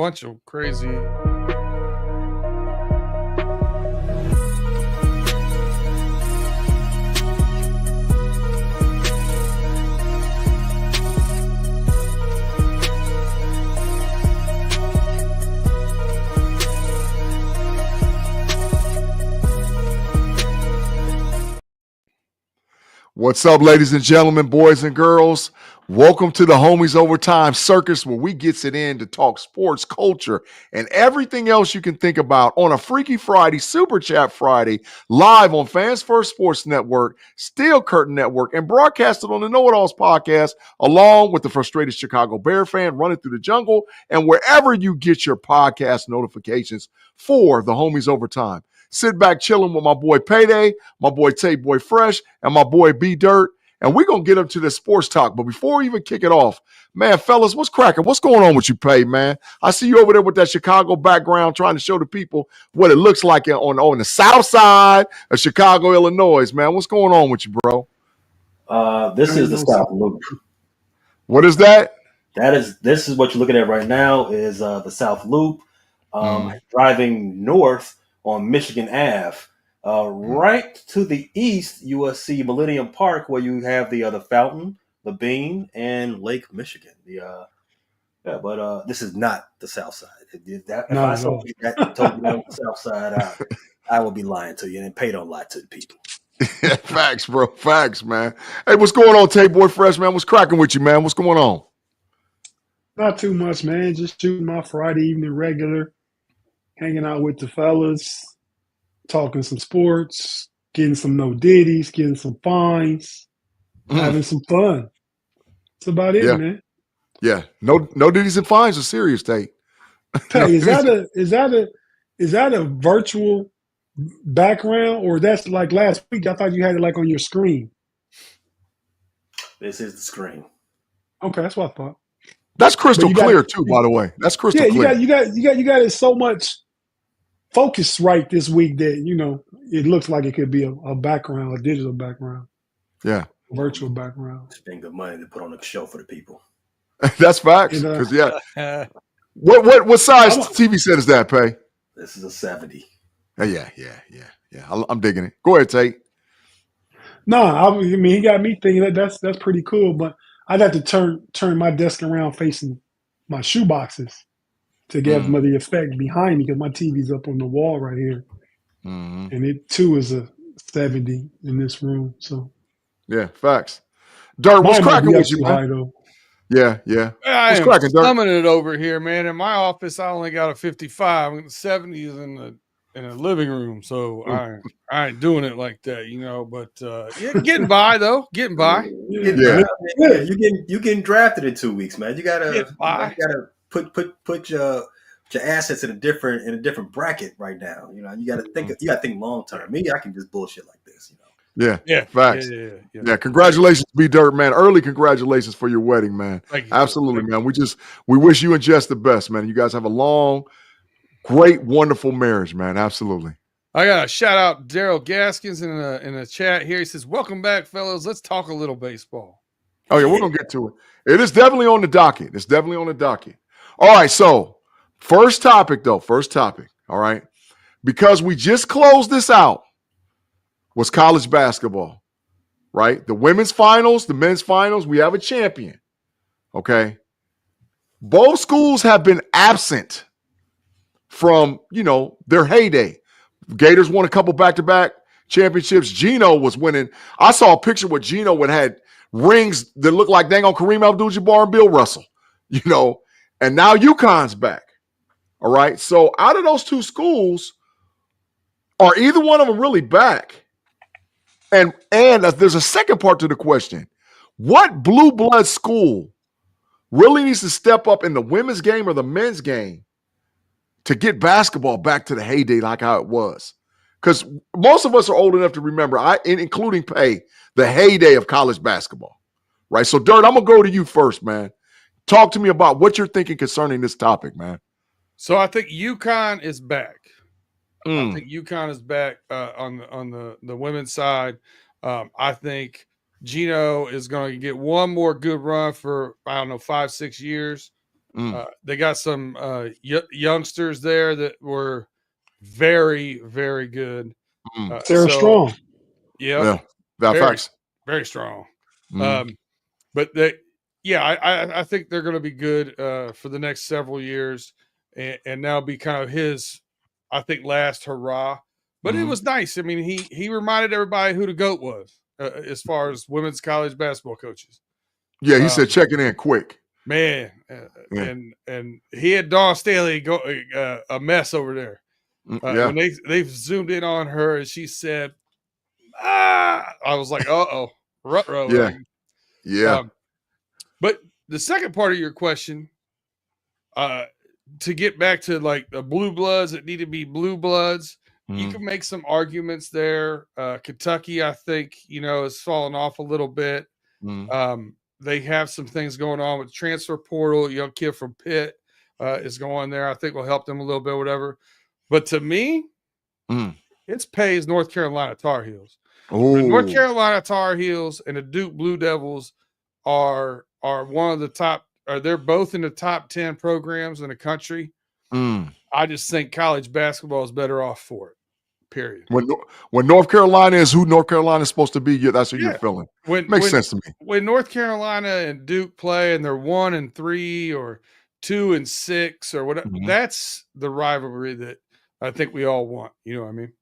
bunch of crazy. What's up, ladies and gentlemen, boys and girls? Welcome to the Homies Overtime Circus, where we gets it in to talk sports, culture, and everything else you can think about on a Freaky Friday, Super Chat Friday, live on Fans First Sports Network, Steel Curtain Network, and broadcasted on the Know It Alls podcast, along with the frustrated Chicago Bear fan running through the jungle, and wherever you get your podcast notifications for the Homies Overtime. Sit back chilling with my boy Payday, my boy Tate Boy Fresh, and my boy B Dirt. And we're going to get up to the sports talk. But before we even kick it off, man, fellas, what's cracking? What's going on with you, Pay, man? I see you over there with that Chicago background trying to show the people what it looks like on the south side of Chicago, Illinois, man. What's going on with you, bro? This is the South Loop. What is that? This is what you're looking at right now is the South Loop. Driving north on Michigan Ave. Right to the east, you will see Millennium Park, where you have the fountain, the bean, and Lake Michigan. But this is not the South Side. If I told you that on the South Side, I would be lying to you, and Pay don't lie to the people. Facts, bro. Facts, man. Hey, what's going on, Tate Boy Fresh, man? What's cracking with you, man? What's going on? Not too much, man. Just shooting my Friday evening regular, hanging out with the fellas, talking some sports, getting some no ditties, getting some fines, having some fun. That's about it, man. Yeah. No ditties and fines are serious, Tate. Hey, is that a virtual background, or that's like last week? I thought you had it like on your screen. This is the screen. Okay, that's what I thought. That's crystal clear too, by the way. That's crystal clear. You got it so much focus right this week that it looks like it could be a background, a digital background. Yeah. A virtual background. Spend good money to put on a show for the people. That's facts. Because what size TV set is that, Pay? This is a 70. Yeah. I'm digging it. Go ahead, Tate. No, I mean he got me thinking that's pretty cool, but I'd have to turn my desk around facing my shoe boxes to get some of the effect behind me, because my TV's up on the wall right here. And it too is a 70 in this room. So yeah, facts. Dirt, what's cracking with you, man? Yeah. What's cracking, Dirt? Thumbing it over here, man. In my office, I only got a 55. The 70 is in the living room, so I ain't doing it like that, But getting by though, getting by. Yeah, you getting drafted in 2 weeks, man. You gotta put your assets in a different bracket right now. You gotta think long term. Me, I can just bullshit like this. Yeah, facts. Yeah. Congratulations, B Dirt, man. Early congratulations for your wedding, man. Absolutely, man. We wish you and Jess the best, man. You guys have a long, great, wonderful marriage, man. Absolutely. I got to shout out Daryl Gaskins in the chat here. He says, "Welcome back, fellas. Let's talk a little baseball." Oh yeah, we're gonna get to it. It is definitely on the docket. All right, so first topic. All right, because we just closed this out was college basketball, right? The women's finals, the men's finals, we have a champion, okay? Both schools have been absent from, their heyday. Gators won a couple back-to-back championships. Gino was winning. I saw a picture where Gino had rings that looked like dang on Kareem Abdul-Jabbar and Bill Russell, and now UConn's back, all right? So out of those two schools, are either one of them really back? And there's a second part to the question. What blue blood school really needs to step up in the women's game or the men's game to get basketball back to the heyday like how it was? Because most of us are old enough to remember, including Pay, the heyday of college basketball, right? So, Dirt, I'm going to go to you first, man. Talk to me about what you're thinking concerning this topic, man. So I think UConn is back. I think UConn is back on the women's side. I think Gino is going to get one more good run for, 5-6 years. They got some youngsters there that were very, very good. Sarah Strong. Yeah. Facts. Very strong. But I think they're going to be good for the next several years, and that'll be kind of his, I think, last hurrah. But it was nice. I mean, he reminded everybody who the GOAT was as far as women's college basketball coaches. Yeah, he said checking in quick. Man, and he had Dawn Staley go a mess over there. When they zoomed in on her and she said, I was like, ruh-roh. Yeah. But the second part of your question, to get back to like the blue bloods that need to be blue bloods, you can make some arguments there. Kentucky, I think, has fallen off a little bit. They have some things going on with the transfer portal. A young kid from Pitt is going there. I think will help them a little bit, whatever. But to me, it's pays North Carolina Tar Heels. The North Carolina Tar Heels and the Duke Blue Devils are one of the top. They're both in the top 10 programs in the country. I just think college basketball is better off for it. Period. When North Carolina is who North Carolina is supposed to be, that's what you're feeling. Makes sense to me. When North Carolina and Duke play and they're 1-3 or 2-6 or whatever, that's the rivalry that I think we all want. You know what I mean?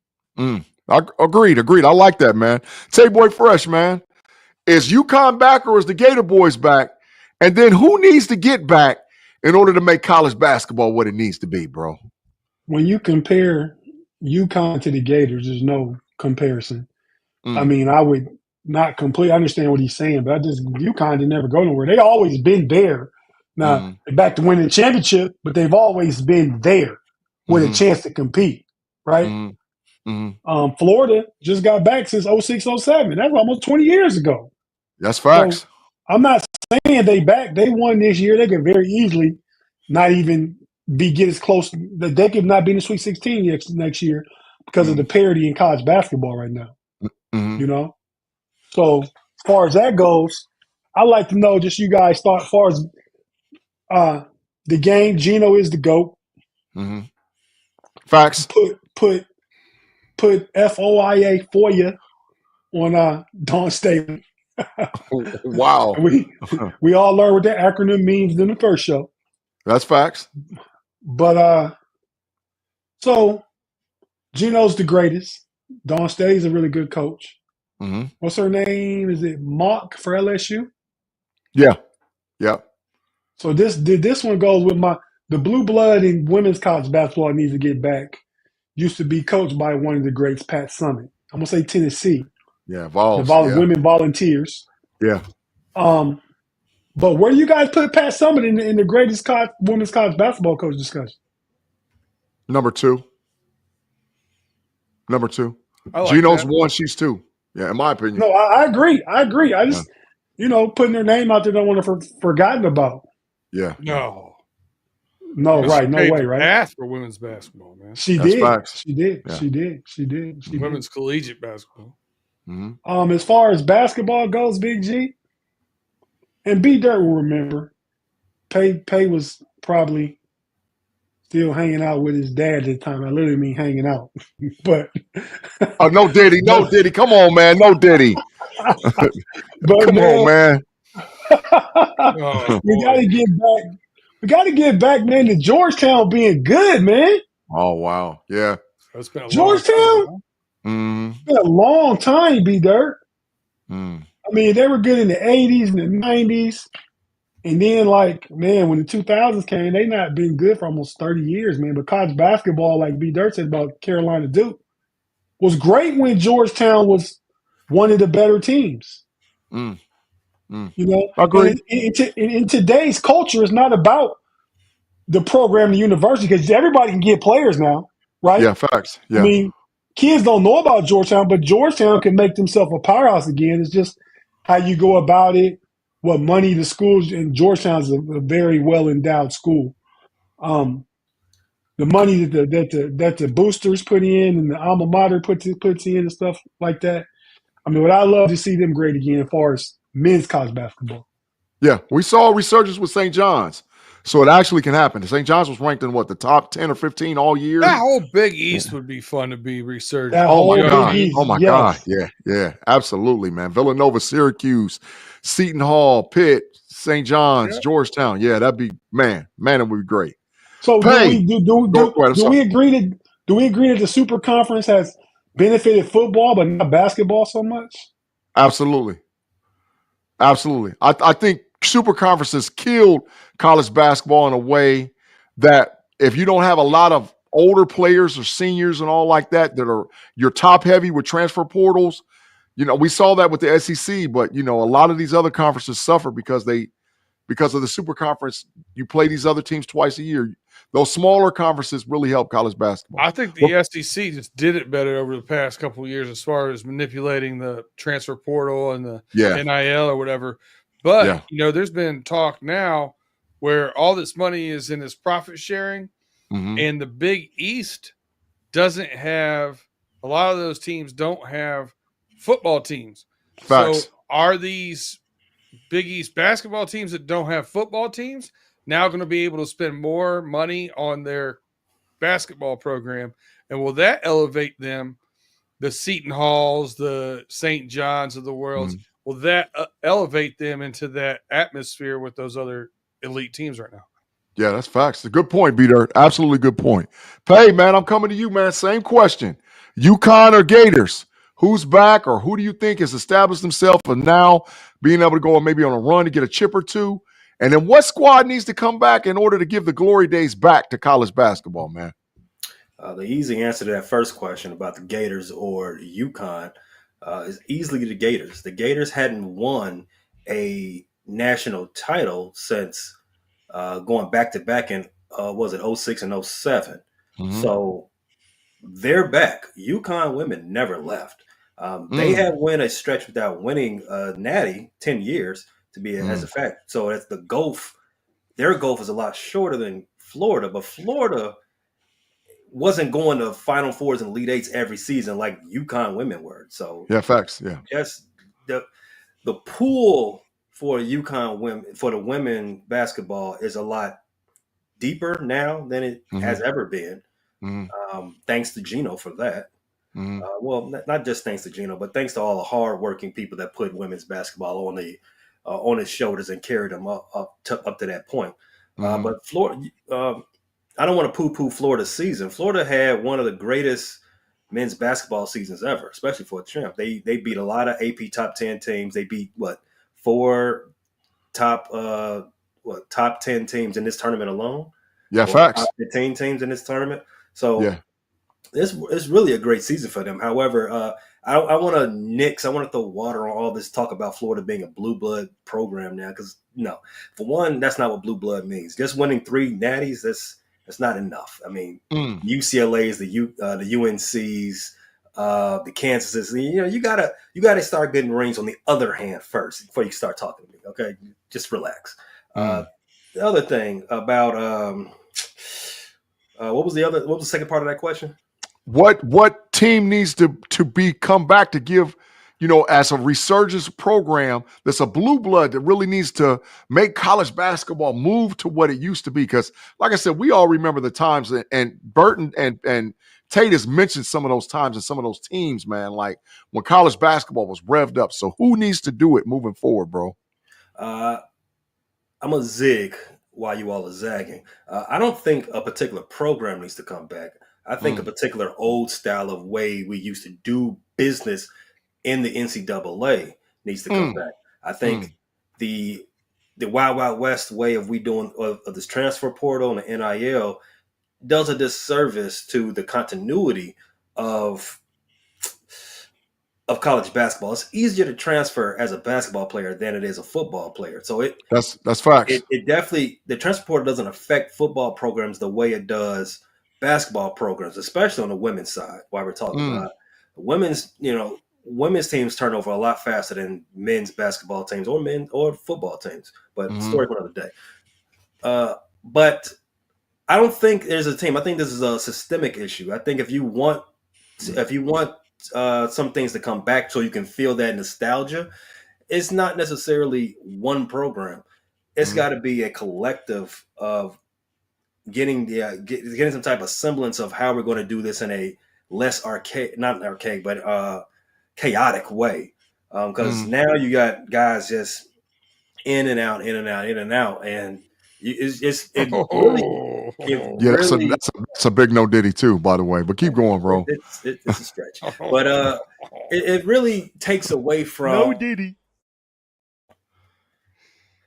Agreed. I like that, man. Tay Boy Fresh, man. Is UConn back or is the Gator Boys back? And then who needs to get back in order to make college basketball what it needs to be, bro? When you compare UConn to the Gators, there's no comparison. I mean, I would not completely understand what he's saying, but UConn didn't never go nowhere. They always been there. Now, they're back to winning the championship, but they've always been there with a chance to compete, right? Florida just got back since 06, 07. That's almost 20 years ago. That's facts. So, I'm not saying they back. They won this year. They could very easily not even get as close. They could not be in the Sweet 16 next year because of the parity in college basketball right now. So as far as that goes, I'd like to know just you guys thought as far as the game. Gino is the GOAT. Facts. Put FOIA for you on Dawn Staley. Wow. we all learned what that acronym means in the first show. That's facts. But so Gino's the greatest. Dawn Staley's a really good coach. What's her name? Is it Mock for LSU? Yeah. So this one goes with the blue blood in women's college basketball needs to get back. Used to be coached by one of the greats, Pat Summitt. I'm gonna say Tennessee. Yeah, Vols. Women Volunteers. Yeah. But where do you guys put Pat Summitt in the greatest women's college basketball coach discussion? Number two. Like Gino's that. 1, she's 2. Yeah, in my opinion. No, I agree. I just, putting their name out there, don't want to forgotten about. Yeah. No, right. No way, right? Path for women's basketball, man. She That's did. facts. She did. Yeah. She did. Women's collegiate basketball. As far as basketball goes, Big G, and B Dirt will remember, Pay was probably still hanging out with his dad at the time. I literally mean hanging out. But no Diddy. Come on, man. No Diddy. Come on, man. We gotta get back. We gotta get back, man, to Georgetown being good, man. Oh wow. Yeah. It's been a Georgetown? It's been a long time, B Dirt. I mean, they were good in the 80s and the 90s. And then, when the 2000s came, they not been good for almost 30 years, man. But college basketball, like B Dirt said about Carolina Duke, was great when Georgetown was one of the better teams. Agreed. In today's culture, it's not about the program, the university, because everybody can get players now, right? Yeah, facts. Yeah. I mean, kids don't know about Georgetown, but Georgetown can make themselves a powerhouse again. It's just how you go about it, what money the schools, and Georgetown's a very well endowed school. The money that the boosters put in and the alma mater puts in and stuff like that. I mean, what I love to see them great again as far as men's college basketball. Yeah, we saw a resurgence with St. John's. So it actually can happen. St. John's was ranked in what, the top 10 or 15 all year? That whole Big East would be fun to be resurged. That Oh my whole God. Big East, Oh my yes. God. Yeah, yeah, absolutely, man. Villanova, Syracuse, Seton Hall, Pitt, St. John's, Georgetown. Yeah, that'd be man, it would be great. So Go ahead, do we agree that the Super Conference has benefited football but not basketball so much? Absolutely. Absolutely. I think Super Conferences killed college basketball in a way that if you don't have a lot of older players or seniors and all like that are you're top heavy with transfer portals, we saw that with the SEC, but a lot of these other conferences suffer because of the Super Conference. You play these other teams twice a year. Those smaller conferences really help college basketball. I think the SEC just did it better over the past couple of years as far as manipulating the transfer portal and the NIL or whatever. But, there's been talk now where all this money is in this profit sharing, and the Big East doesn't have – a lot of those teams don't have football teams. Facts. So are these Big East basketball teams that don't have football teams now going to be able to spend more money on their basketball program? And will that elevate them, the Seton Halls, the St. John's of the world? Will that elevate them into that atmosphere with those other elite teams right now? Yeah, that's facts. A good point, B-Dirt. Absolutely good point. Hey, man, I'm coming to you, man. Same question. UConn or Gators? Who's back, or who do you think has established themselves and now being able to go maybe on a run to get a chip or two? And then what squad needs to come back in order to give the glory days back to college basketball, man? The easy answer to that first question about the Gators or UConn is easily the Gators. The Gators hadn't won a national title since going back to back in, was it 06 and 07? So they're back. UConn women never left. They have went a stretch without winning Natty 10 years to be as a fact. So that's the gulf. Their gulf is a lot shorter than Florida, but Florida wasn't going to Final Fours and Elite Eights every season like UConn women were. So yeah, facts. Yeah, yes, the pool for UConn women, for the women basketball, is a lot deeper now than it has ever been. Thanks to Gino for that. Well, not just thanks to Gino, but thanks to all the hardworking people that put women's basketball on his shoulders and carried them up to that point. But Florida, I don't want to poo-poo Florida's season. Florida had one of the greatest men's basketball seasons ever, especially for a champ. They beat a lot of AP top 10 teams. They beat four top 10 teams in this tournament alone. Yeah, facts. Top 15 teams in this tournament. So it's really a great season for them. However, I want to throw water on all this talk about Florida being a blue blood program now, because no, for one, that's not what blue blood means. Just winning 3 natties, that's not enough. I mean, UCLA's, the UNC's, the Kansas's. You gotta start getting rings on the other hand first before you start talking to me. Okay, just relax. The other thing about what was the second part of that question? What team needs to come back to give, as a resurgence program that's a blue blood that really needs to make college basketball move to what it used to be? Because, like I said, we all remember the times, and Burton and Tate has mentioned some of those times and some of those teams, man, like when college basketball was revved up. So who needs to do it moving forward, bro? I'm a zig while you all are zagging. I don't think a particular program needs to come back. I think a particular old style of way we used to do business in the NCAA needs to come back. I think the Wild Wild West way of this transfer portal and the NIL does a disservice to the continuity of college basketball. It's easier to transfer as a basketball player than it is a football player. So that's facts. It definitely, the transfer portal doesn't affect football programs the way it does basketball programs, especially on the women's side. While we're talking about women's teams turn over a lot faster than men's basketball teams or football teams. But story for another day. But I don't think there's a team. I think this is a systemic issue. I think if you want some things to come back so you can feel that nostalgia, it's not necessarily one program. it's got to be a collective of getting getting some type of semblance of how we're going to do this in a less not archaic, but chaotic way. Because now you got guys just in and out, in and out, in and out, and that's a big no diddy too, by the way. But keep going, bro. It's a stretch, but it really takes away from no diddy.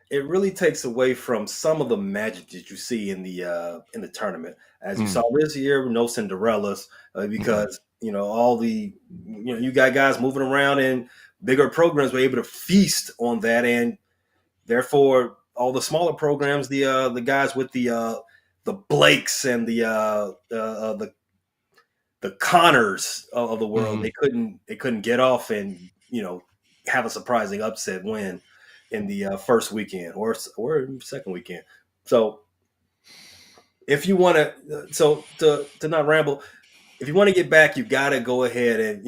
It really takes away from some of the magic that you see in the tournament. As you saw this year, no Cinderellas, because all the you got guys moving around, and bigger programs were able to feast on that, and therefore all the smaller programs, the guys with the Blakes and the Connors of the world, they couldn't get off and have a surprising upset win in the first weekend or second weekend. So if you want to not ramble, if you want to get back, you got to go ahead and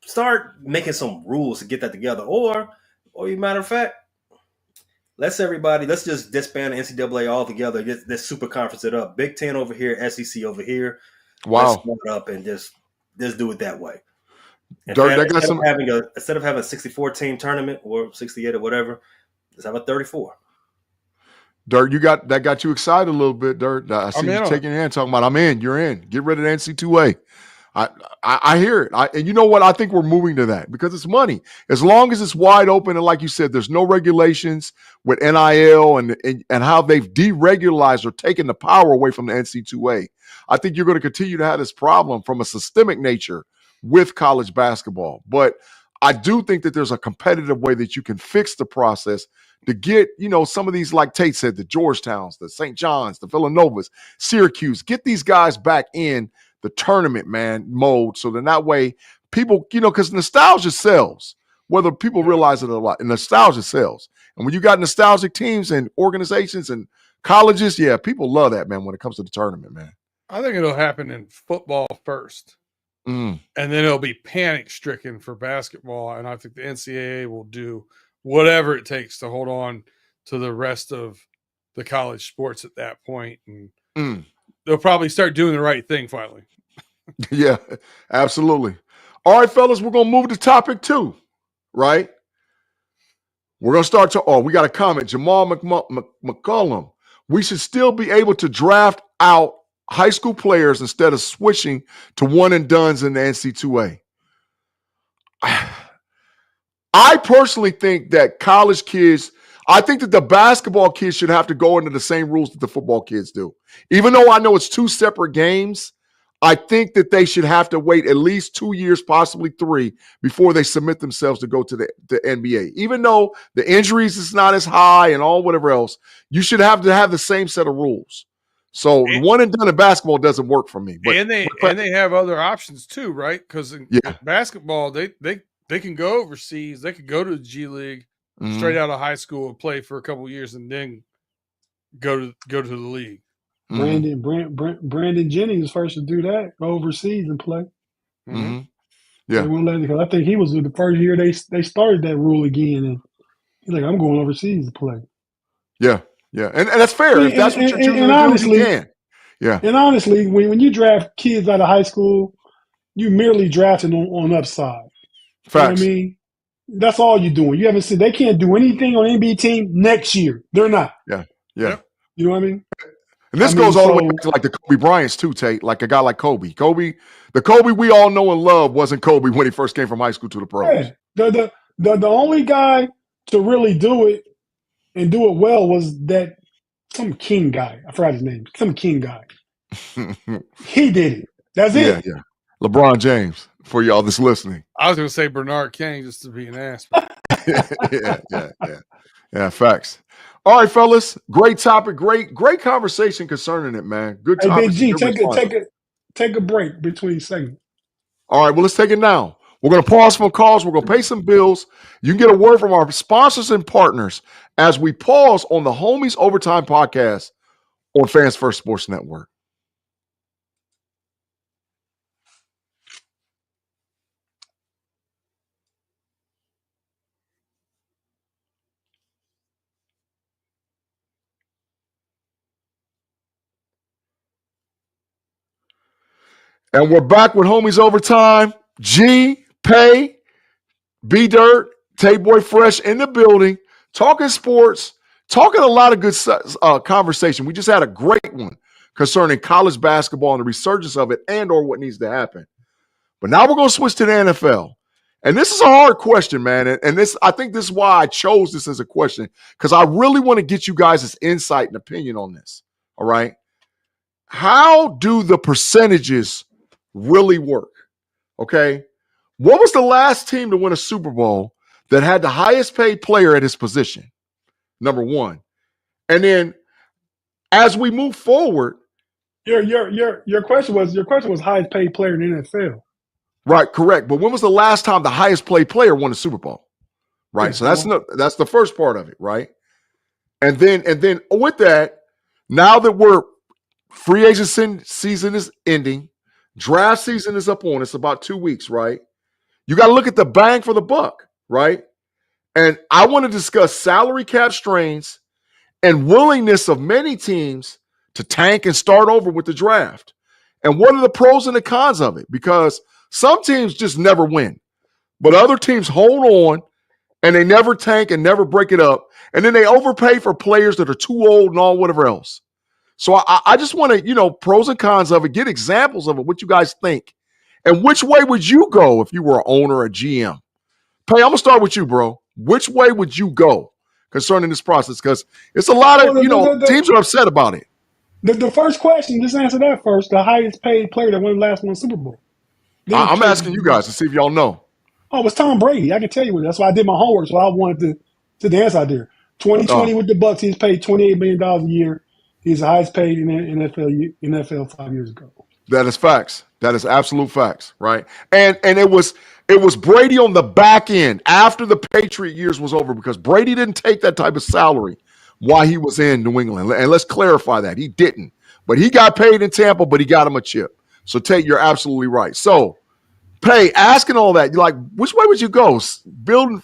start making some rules to get that together, or matter of fact, let's just disband the NCAA altogether. Let's super conference it up. Big Ten over here, SEC over here. Wow. Let's split it up and just do it that way. Instead of having a 64 team tournament or 68 or whatever, let's have a 34. Dirt, that got you excited a little bit, Dirt. I see you taking your hand talking about I'm in, you're in. Get rid of the NC2A. I hear it. And you know what? I think we're moving to that because it's money. As long as it's wide open and like you said, there's no regulations with NIL and how they've deregularized or taken the power away from the NC2A. I think you're going to continue to have this problem from a systemic nature with college basketball. But I do think that there's a competitive way that you can fix the process to get, some of these, like Tate said, the Georgetowns, the St. John's, the Villanovas, Syracuse, get these guys back in the tournament, mode. So then that way people, because nostalgia sells, whether people realize it or not, and nostalgia sells. And when you got nostalgic teams and organizations and colleges, yeah, people love that, man, when it comes to the tournament, man. I think it'll happen in football first. And then it'll be panic stricken for basketball. And I think the NCAA will do whatever it takes to hold on to the rest of the college sports at that point. And they'll probably start doing the right thing finally. Yeah, absolutely. All right, fellas, we're going to move to topic 2, right? We're going to start we got a comment. Jamal McCollum. We should still be able to draft out high school players instead of switching to one and dones in the NC2A. I personally think that college kids, I think that the basketball kids should have to go into the same rules that the football kids do. Even though I know it's 2 separate games, I think that they should have to wait at least 2 years, possibly 3, before they submit themselves to go to the NBA. Even though the injuries is not as high and all whatever else, you should have to have the same set of rules. So one and done in basketball doesn't work for me. But, they have other options too, right? Because in basketball, they can go overseas. They could go to the G League straight out of high school and play for a couple of years, and then go to the league. Brandon Jennings was first to do that, go overseas and play. Yeah, they won't let it, I think he was the first year they started that rule again, and he's like, I'm going overseas to play. Yeah, and that's fair. If that's what you're choosing to do, you can. Yeah, and honestly, when you draft kids out of high school, you merely drafting on upside. Facts. You know what I mean? That's all you're doing. You haven't said they can't do anything on NBA team next year. They're not. Yeah. You know what I mean? And this goes all the way back to like the Kobe Bryants too, Tate. Like a guy like Kobe. The Kobe we all know and love wasn't Kobe when he first came from high school to the pros. Yeah. The only guy to really do it and do it well was that some King guy. I forgot his name. Some King guy. He did it. That's it. Yeah. LeBron James, for y'all that's listening. I was going to say Bernard King just to be an ass. Yeah, facts. All right, fellas. Great topic. Great conversation concerning it, man. Good topic. Hey, Big G, take a break between segments. All right, well, let's take it now. We're going to pause for calls. We're going to pay some bills. You can get a word from our sponsors and partners as we pause on the Homies Overtime podcast on Fans First Sports Network. And we're back with Homies Overtime. G, Pay, B Dirt, Tay-Boy Fresh in the building, talking sports, talking a lot of good conversation. We just had a great one concerning college basketball and the resurgence of it and or what needs to happen. But now we're going to switch to the NFL. And this is a hard question, man. And this, I think this is why I chose this as a question, because I really want to get you guys' insight and opinion on this. All right. How do the percentages really work? Okay. What was the last team to win a Super Bowl that had the highest paid player at his position? Number one. And then as we move forward, your question was highest paid player in the NFL. Right, correct. But when was the last time the highest paid player won a Super Bowl? Right. So that's the first part of it, right? And then with that, now that we're free agent season is ending, draft season is up on us about 2 weeks, right? You got to look at the bang for the buck, right? And I want to discuss salary cap strains and willingness of many teams to tank and start over with the draft. And what are the pros and the cons of it? Because some teams just never win, but other teams hold on and they never tank and never break it up. And then they overpay for players that are too old and all whatever else. So I just want to, pros and cons of it, get examples of it, what you guys think. And which way would you go if you were an owner or a GM? Pay, I'm going to start with you, bro. Which way would you go concerning this process? Because it's a lot of, teams are upset about it. The first question, just answer that first. The highest paid player that won the last one Super Bowl. I'm asking you guys to see if y'all know. Oh, it's Tom Brady. I can tell you. That's why I did my homework. So I wanted to the answer out there. 2020 with the Bucs, he's paid $28 million a year. He's the highest paid in the NFL 5 years ago. That is facts. That is absolute facts, right? And it was Brady on the back end after the Patriot years was over, because Brady didn't take that type of salary while he was in New England. And let's clarify that. He didn't. But he got paid in Tampa, but he got him a chip. So, Tate, you're absolutely right. So, Pay, asking all that, you're like, which way would you go? Building,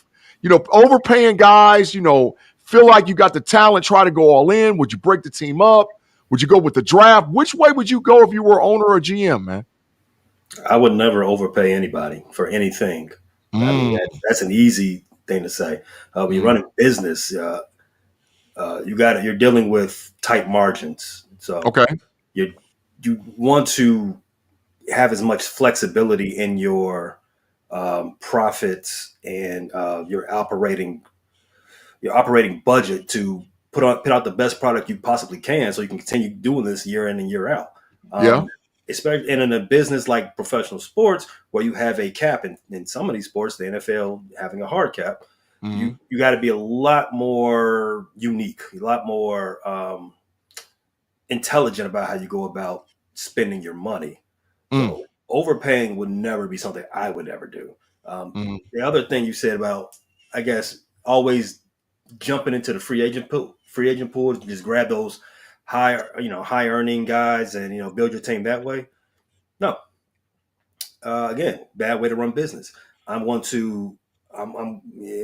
overpaying guys, feel like you got the talent, try to go all in. Would you break the team up? Would you go with the draft? Which way would you go if you were owner or GM, man? I would never overpay anybody for anything. I mean, that's an easy thing to say. When you're running business, you're dealing with tight margins. So you want to have as much flexibility in your profits and your operating budget to put out the best product you possibly can, so you can continue doing this year in and year out. Especially in a business like professional sports, where you have a cap, in some of these sports, the NFL having a hard cap, you got to be a lot more unique, a lot more intelligent about how you go about spending your money. So overpaying would never be something I would ever do. The other thing you said about, I guess, always jumping into the free agent pool to just grab those high earning guys and build your team that way. No, again, bad way to run business. It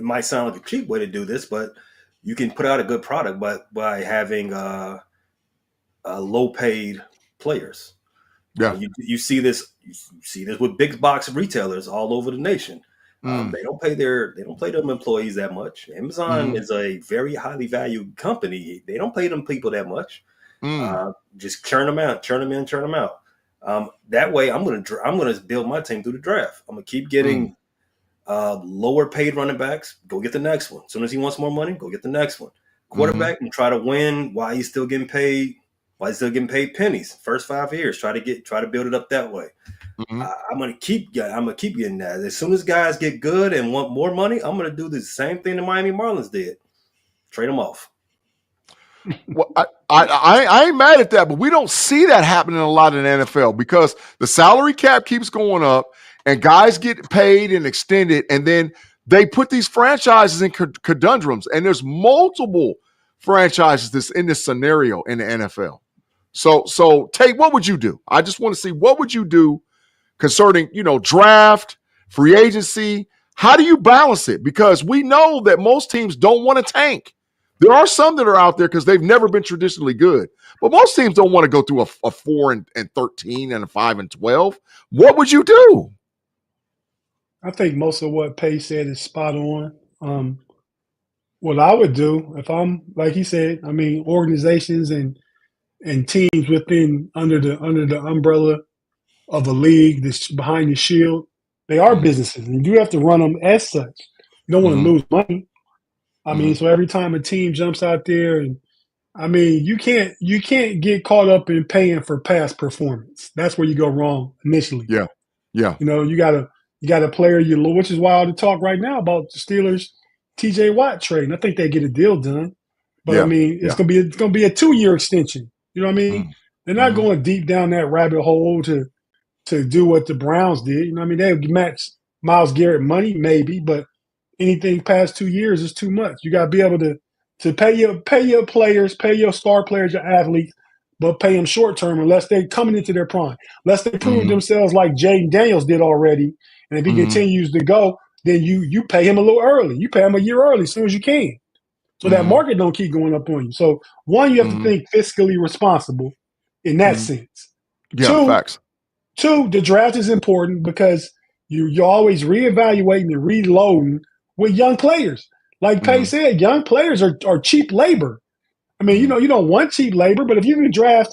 might sound like a cheap way to do this, but you can put out a good product by having low paid players. Yeah, you see this with big box retailers all over the nation. They don't pay them employees that much. Amazon is a very highly valued company. They don't pay them people that much. Just churn them out, churn them in, churn them out. That way, I'm gonna build my team through the draft. I'm gonna keep getting lower paid running backs. Go get the next one. As soon as he wants more money, go get the next one. Quarterback and try to win while he's still getting paid. While he's still getting paid pennies. First 5 years, try to build it up that way. I'm gonna keep getting that. As soon as guys get good and want more money, I'm gonna do the same thing the Miami Marlins did. Trade them off. Well, I ain't mad at that, but we don't see that happening a lot in the NFL, because the salary cap keeps going up and guys get paid and extended, and then they put these franchises in conundrums, and there's multiple franchises that's in this scenario in the NFL. So Tate, what would you do? I just want to see, what would you do concerning, draft, free agency? How do you balance it? Because we know that most teams don't want to tank. There are some that are out there because they've never been traditionally good. But most teams don't want to go through a 4-13 and a 5-12. What would you do? I think most of what Pay said is spot on. What I would do if I'm, like he said, I mean, organizations and teams within under the umbrella of a league that's behind the shield, they are businesses, and you have to run them as such. You don't want to lose money. I mean, so every time a team jumps out there, and I mean, you can't get caught up in paying for past performance. That's where you go wrong initially. Yeah. You know, you got a player which is why all the talk right now about the Steelers TJ Watt trade. And I think they get a deal done, but I mean, it's gonna be a 2-year extension. You know what I mean? They're not going deep down that rabbit hole to do what the Browns did. You know what I mean? They match Myles Garrett money maybe, but anything past 2 years is too much. You got to be able to pay your players, pay your star players, your athletes, but pay them short term unless they're coming into their prime, unless they prove themselves like Jaden Daniels did already. And if he continues to go, then you pay him a little early. You pay him a year early as soon as you can, so that market don't keep going up on you. So one, you have to think fiscally responsible in that sense. Yeah, facts. Two, the draft is important because you're always reevaluating and reloading with young players. Like Pay said, young players are cheap labor. I mean, you know, you don't want cheap labor, but if you can draft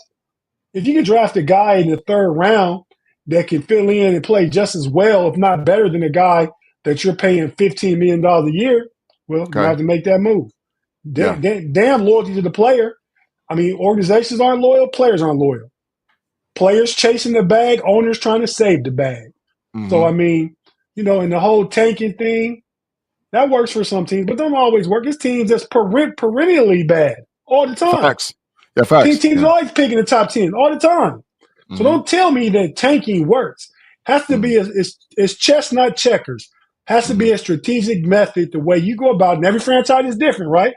a guy in the 3rd round that can fill in and play just as well, if not better than a guy that you're paying $15 million a year, well, you have to make that move. Damn loyalty to the player. I mean, organizations aren't loyal, players aren't loyal. Players chasing the bag, owners trying to save the bag. So, I mean, you know, and the whole tanking thing, that works for some teams, but don't always work. It's teams that's perennially bad all the time. Facts. Yeah, facts. Teams are always picking the top 10 all the time. So don't tell me that tanking works. Has to be it's chestnut checkers. Has to be a strategic method, the way you go about it. And every franchise is different, right?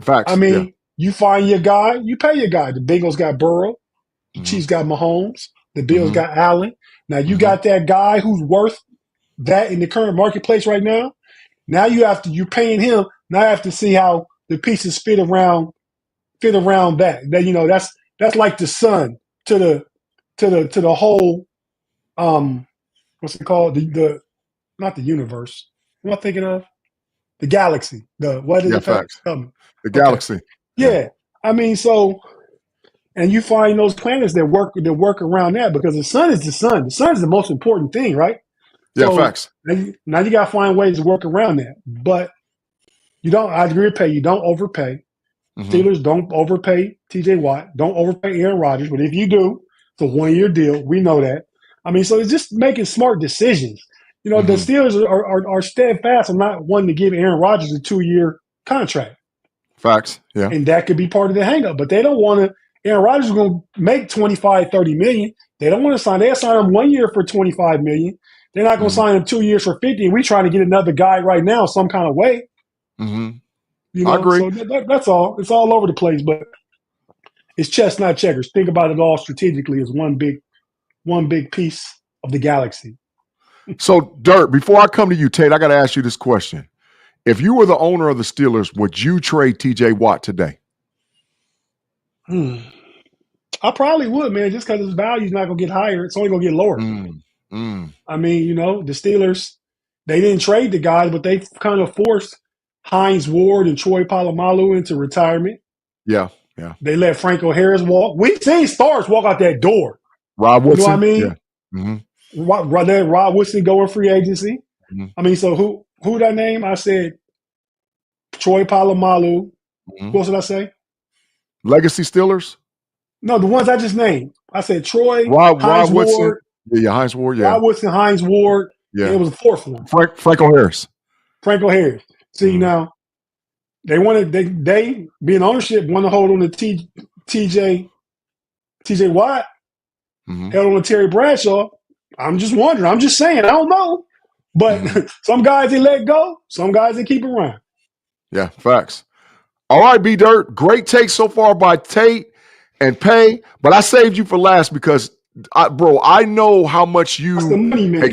Facts. I mean, you find your guy, you pay your guy. The Bengals got Burrow. The Chiefs got Mahomes. The Bills got Allen. Now you got that guy who's worth that in the current marketplace right now. Now you're paying him. Now I have to see how the pieces fit around that. That, you know, that's like the sun to the whole what's it called? The not the universe. What am I thinking of? The galaxy. What is facts. The galaxy. Okay. Yeah. I mean, so, and you find those planets that work around that, because the sun is the sun. The sun is the most important thing, right? Yeah, so facts. Now you got to find ways to work around that. But I agree with Pay. You don't overpay. Steelers don't overpay TJ Watt. Don't overpay Aaron Rodgers. But if you do, it's a 1-year deal. We know that. I mean, so it's just making smart decisions. You know, the Steelers are steadfast on not wanting to give Aaron Rodgers a 2-year contract. Facts. Yeah. And that could be part of the hang up. But they don't want to. Aaron Rodgers is going to make $25, $30 million. They don't want to sign. They'll sign him 1 year for $25 million. They're not going to sign him 2 years for 50. And we're trying to get another guy right now some kind of way. You know, I agree. So that's all. It's all over the place, but it's chestnut checkers. Think about it all strategically as one big piece of the galaxy. So, Dirt, before I come to you, Tate, I got to ask you this question. If you were the owner of the Steelers, would you trade TJ Watt today? I probably would, man, just because his value is not going to get higher. It's only going to get lower. I mean, you know, the Steelers, they didn't trade the guy, but they kind of forced Hines Ward and Troy Polamalu into retirement. Yeah. They let Franco Harris walk. We've seen stars walk out that door. Rob Woodson. You know what I mean? Rob Woodson going free agency. I mean, so who that name? I said Troy Polamalu. What else did I say? Legacy Steelers? No, the ones I just named. I said Troy, Rob Hines Woodson. Ward. Yeah, Hines Ward. Yeah. Rob Woodson, Hines Ward. Yeah. It was a fourth one. Franco Harris. See, now, they being ownership, want to hold on to TJ Watt, held on to Terry Bradshaw. I'm just wondering. I'm just saying. I don't know. But some guys they let go. Some guys they keep around. Yeah, facts. All right, B-Dirt. Great take so far by Tate and Pay. But I saved you for last because, I know how much you – the money man.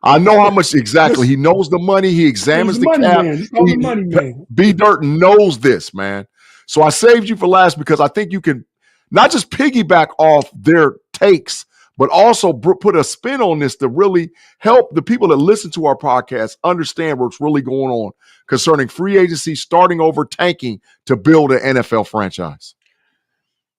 I know how much exactly. He knows the money. He examines the cap. The money man. B-Dirt knows this, man. So I saved you for last because I think you can not just piggyback off their takes, but also put a spin on this to really help the people that listen to our podcast understand what's really going on concerning free agency, starting over, tanking to build an NFL franchise.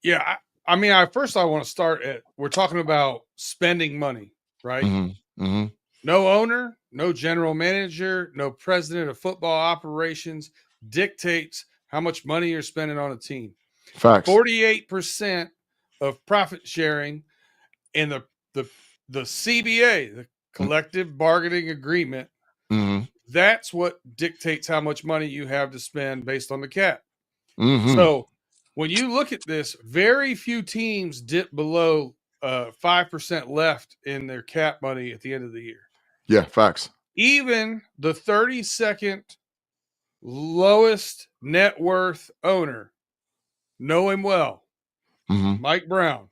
Yeah, I mean, first I want to start at, we're talking about spending money, right? Mm-hmm. Mm-hmm. No owner, no general manager, no president of football operations dictates how much money you're spending on a team. Facts. 48% of profit sharing in the CBA, the collective bargaining agreement, that's what dictates how much money you have to spend based on the cap. So when you look at this, very few teams dip below 5% left in their cap money at the end of the year. Yeah, facts. Even the 32nd lowest net worth owner, know him well, Mike Brown.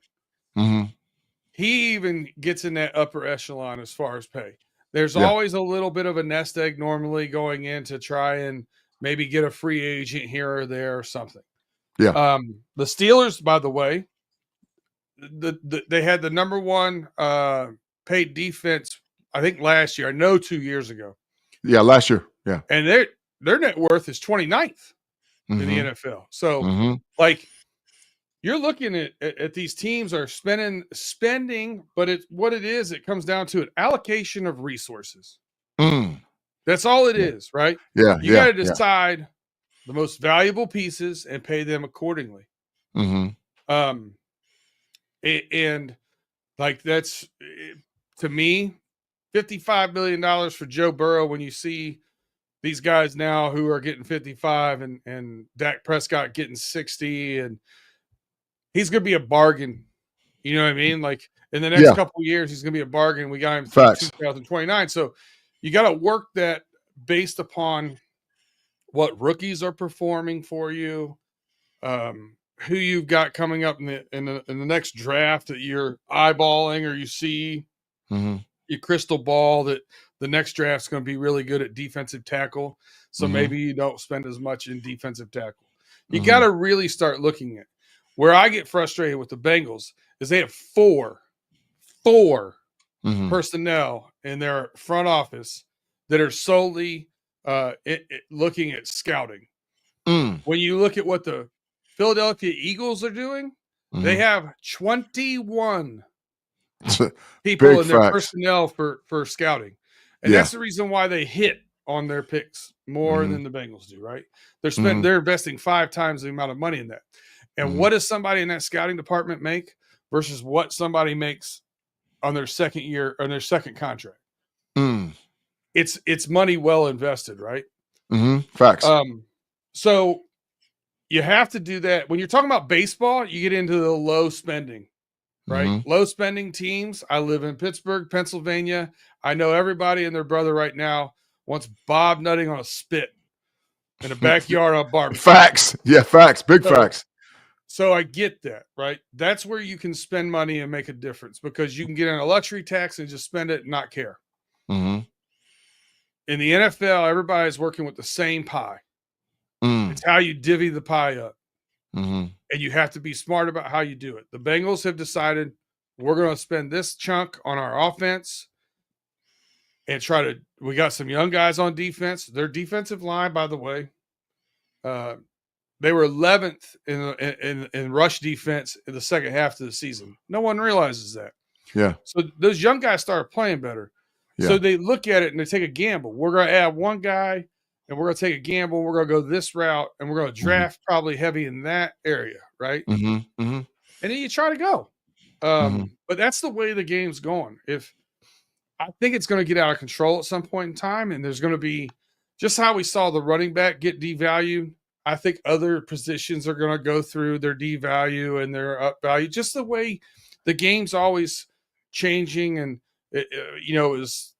He even gets in that upper echelon as far as pay. There's always a little bit of a nest egg normally going in to try and maybe get a free agent here or there or something. Yeah. The Steelers, by the way, they had the number one paid defense, I think last year. I know 2 years ago. Yeah, last year. Yeah. And their net worth is 29th in the NFL. So like you're looking at these teams are spending, but it comes down to an allocation of resources. That's all it is, right? Yeah. You got to decide the most valuable pieces and pay them accordingly. And like that's, to me, $55 million for Joe Burrow when you see these guys now who are getting 55 and Dak Prescott getting 60, and he's going to be a bargain. You know what I mean? Like in the next couple of years, he's going to be a bargain. We got him through 2029. So you got to work that based upon what rookies are performing for you, who you've got coming up in the next draft that you're eyeballing or you see your crystal ball that the next draft's going to be really good at defensive tackle. So maybe you don't spend as much in defensive tackle. You got to really start looking at where I get frustrated with the Bengals is they have four personnel in their front office that are solely looking at scouting. When you look at what the Philadelphia Eagles are doing, they have 21 people in their personnel for scouting. And that's the reason why they hit on their picks more than the Bengals do, right? They're investing 5 times the amount of money in that. And what does somebody in that scouting department make versus what somebody makes on their second year or their second contract? It's money well invested, right? Facts. So you have to do that. When you're talking about baseball, you get into the low spending, right? Low spending teams. I live in Pittsburgh, Pennsylvania. I know everybody and their brother right now wants Bob nutting on a spit in a backyard on barbecue. Facts. Yeah, facts. Big facts. So I get that, right? That's where you can spend money and make a difference because you can get in a luxury tax and just spend it and not care. In the NFL, everybody's working with the same pie. It's how you divvy the pie up. And you have to be smart about how you do it. The Bengals have decided we're going to spend this chunk on our offense and we got some young guys on defense. Their defensive line, by the way, they were 11th in rush defense in the second half of the season. No one realizes that. Yeah. So those young guys started playing better. Yeah. So they look at it and they take a gamble. We're going to add one guy and we're going to take a gamble. We're going to go this route and we're going to draft probably heavy in that area, right? And then you try to go. But that's the way the game's going. I think it's going to get out of control at some point in time, and there's going to be just how we saw the running back get devalued. I think other positions are going to go through their devalue and their up value, just the way the game's always changing. And it was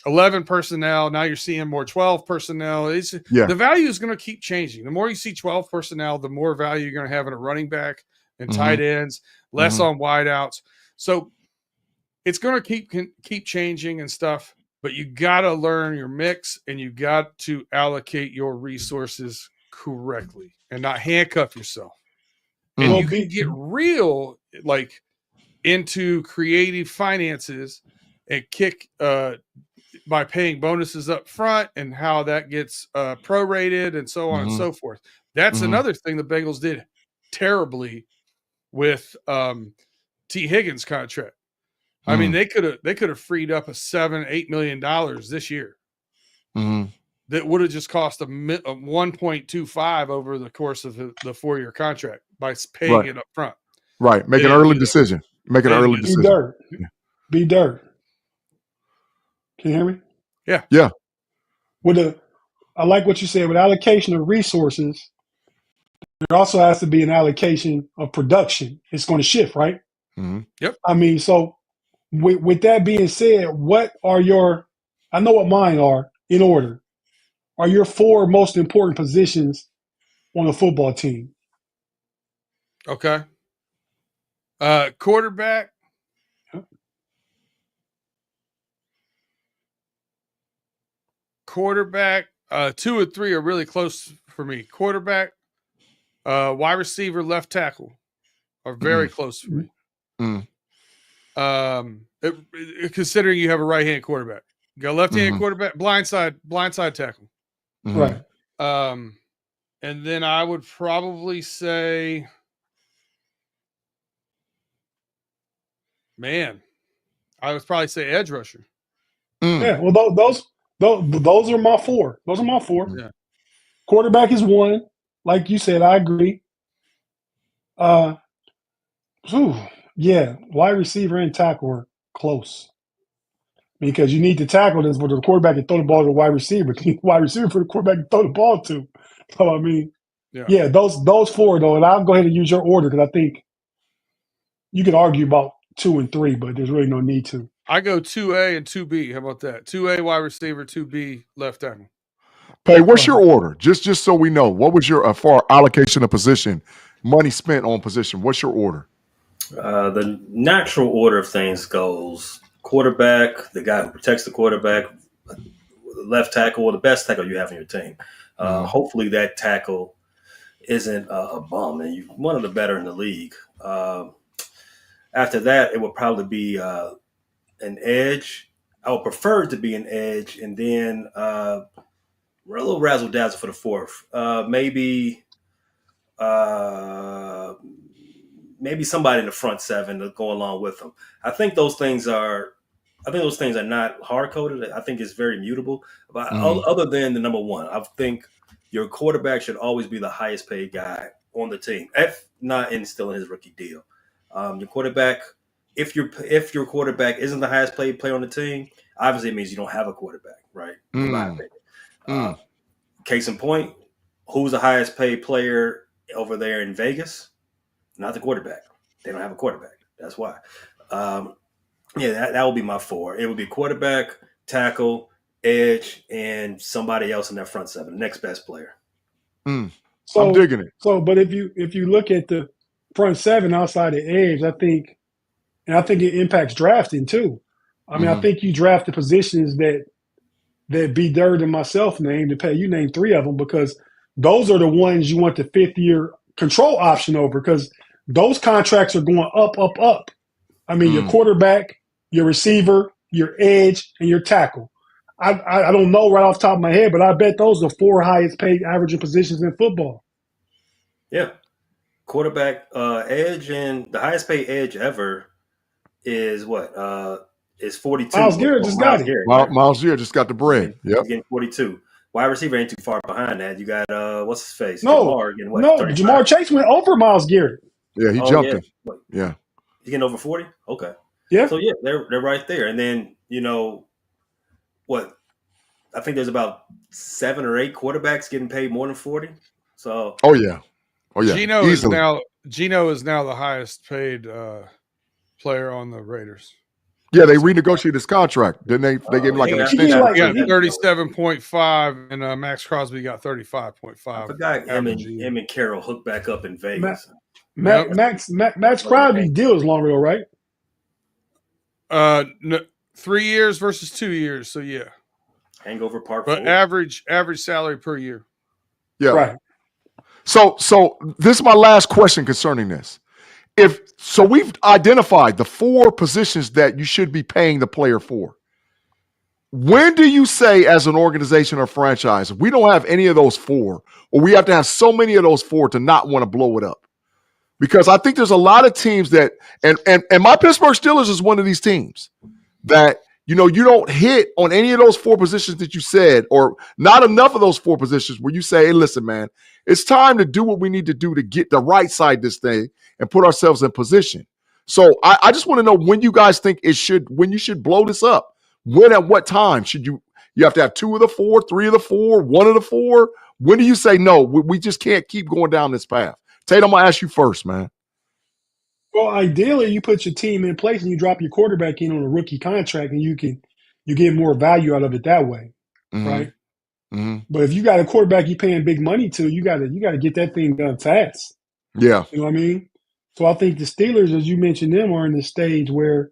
11 personnel. Now you're seeing more 12 personnel. The value is going to keep changing. The more you see 12 personnel, the more value you're going to have in a running back and tight ends, less on wideouts. So it's going to keep changing and stuff, but you got to learn your mix and you got to allocate your resources correctly and not handcuff yourself. And you can get real like into creative finances and kick by paying bonuses up front and how that gets prorated and so on and so forth. That's another thing the Bengals did terribly with T. Higgins contract. I mean, they could have freed up a $7-8 million this year. That would have just cost a 1.25 over the course of the 4-year contract by paying it up front. Right. Make an early decision. Make an early decision. Be dirt. Can you hear me? Yeah. Yeah. I like what you said. With allocation of resources, there also has to be an allocation of production. It's going to shift, right? Yep. I mean, so with that being said, what are I know what mine are in order. Are your 4 most important positions on a football team? Okay. Quarterback. Quarterback. 2 and 3 are really close for me. Quarterback, wide receiver, left tackle are very close for me. Considering you have a right-hand quarterback, you got a left-hand quarterback, blindside tackle. Right. And then I would probably say, I would probably say edge rusher. Yeah. Well, those are my 4. Those are my 4. Yeah. Quarterback is 1. Like you said, I agree. Yeah, wide receiver and tackle are close because you need to tackle this for the quarterback and throw the ball to the wide receiver. You need the wide receiver for the quarterback to throw the ball to. So I mean, yeah, those 4 though, and I'll go ahead and use your order because I think you could argue about 2 and 3, but there's really no need to. I go 2A and 2B. How about that? 2A wide receiver, 2B left tackle. Hey, what's your order? Just so we know, what was your for allocation of position, money spent on position? What's your order? The natural order of things goes quarterback, the guy who protects the quarterback, left tackle, or the best tackle you have on your team. Hopefully that tackle isn't a bum, and you're one of the better in the league. After that, it would probably be an edge. I would prefer it to be an edge, and then a little razzle dazzle for the 4th. Maybe somebody in the front 7 to go along with them. I think those things are not hard coded. I think it's very mutable. But other than the number 1, I think your quarterback should always be the highest paid guy on the team, if not still in his rookie deal. Your quarterback, if your quarterback isn't the highest paid player on the team, obviously it means you don't have a quarterback, right? In my opinion. Case in point, who's the highest paid player over there in Vegas? Not the quarterback. They don't have a quarterback. That's why. That would be my 4. It would be quarterback, tackle, edge, and somebody else in that front 7, the next best player. So, I'm digging it. So, but if you look at the front 7 outside the edge, I think it impacts drafting too. I mean, I think you draft the positions that B. Dirt and myself named to pay. You name 3 of them because those are the ones you want the 5th-year control option over because those contracts are going up, up, up. I mean, your quarterback, your receiver, your edge, and your tackle. I don't know right off the top of my head, but I bet those are 4 highest paid averaging positions in football. Yeah. Quarterback, edge, and the highest paid edge ever is what? Is 42. Myles Garrett just got it. Myles Garrett just got the bread. He's getting 42. Wide receiver ain't too far behind that. You got what's his face? Jamar Chase went over Myles Garrett. Yeah, he jumped him. Yeah, he's getting over 40. Okay. Yeah. So they're right there. And then what? I think there's about 7 or 8 quarterbacks getting paid more than 40. So. Oh yeah. Gino is now the highest paid player on the Raiders. Yeah, they renegotiated his contract. Didn't they? They gave him like an extension. He got 37.5, and Max Crosby got 35.5. I forgot him and Carroll hooked back up in Vegas. Max Crosby's deal is longer though, right? 3 years versus 2 years. So yeah. Hangover part. But 4. average salary per year. Yeah. Right. So this is my last question concerning this. So we've identified the 4 positions that you should be paying the player for. When do you say, as an organization or franchise, we don't have any of those 4, or we have to have so many of those 4 to not want to blow it up? Because I think there's a lot of teams that, and my Pittsburgh Steelers is one of these teams that, you don't hit on any of those 4 positions that you said, or not enough of those 4 positions where you say, hey, listen, man, it's time to do what we need to do to get the right side of this thing and put ourselves in position. So I just want to know when you guys think when you should blow this up. When, at what time should you have to have 2 of the 4, 3 of the 4, 1 of the 4? When do you say, no, we just can't keep going down this path? Tate, I'm going to ask you first, man. Well, ideally, you put your team in place and you drop your quarterback in on a rookie contract, and you get more value out of it that way, right? Mm-hmm. But if you got a quarterback you're paying big money to, you got to get that thing done fast. Yeah, you know what I mean. So I think the Steelers, as you mentioned, them are in the stage where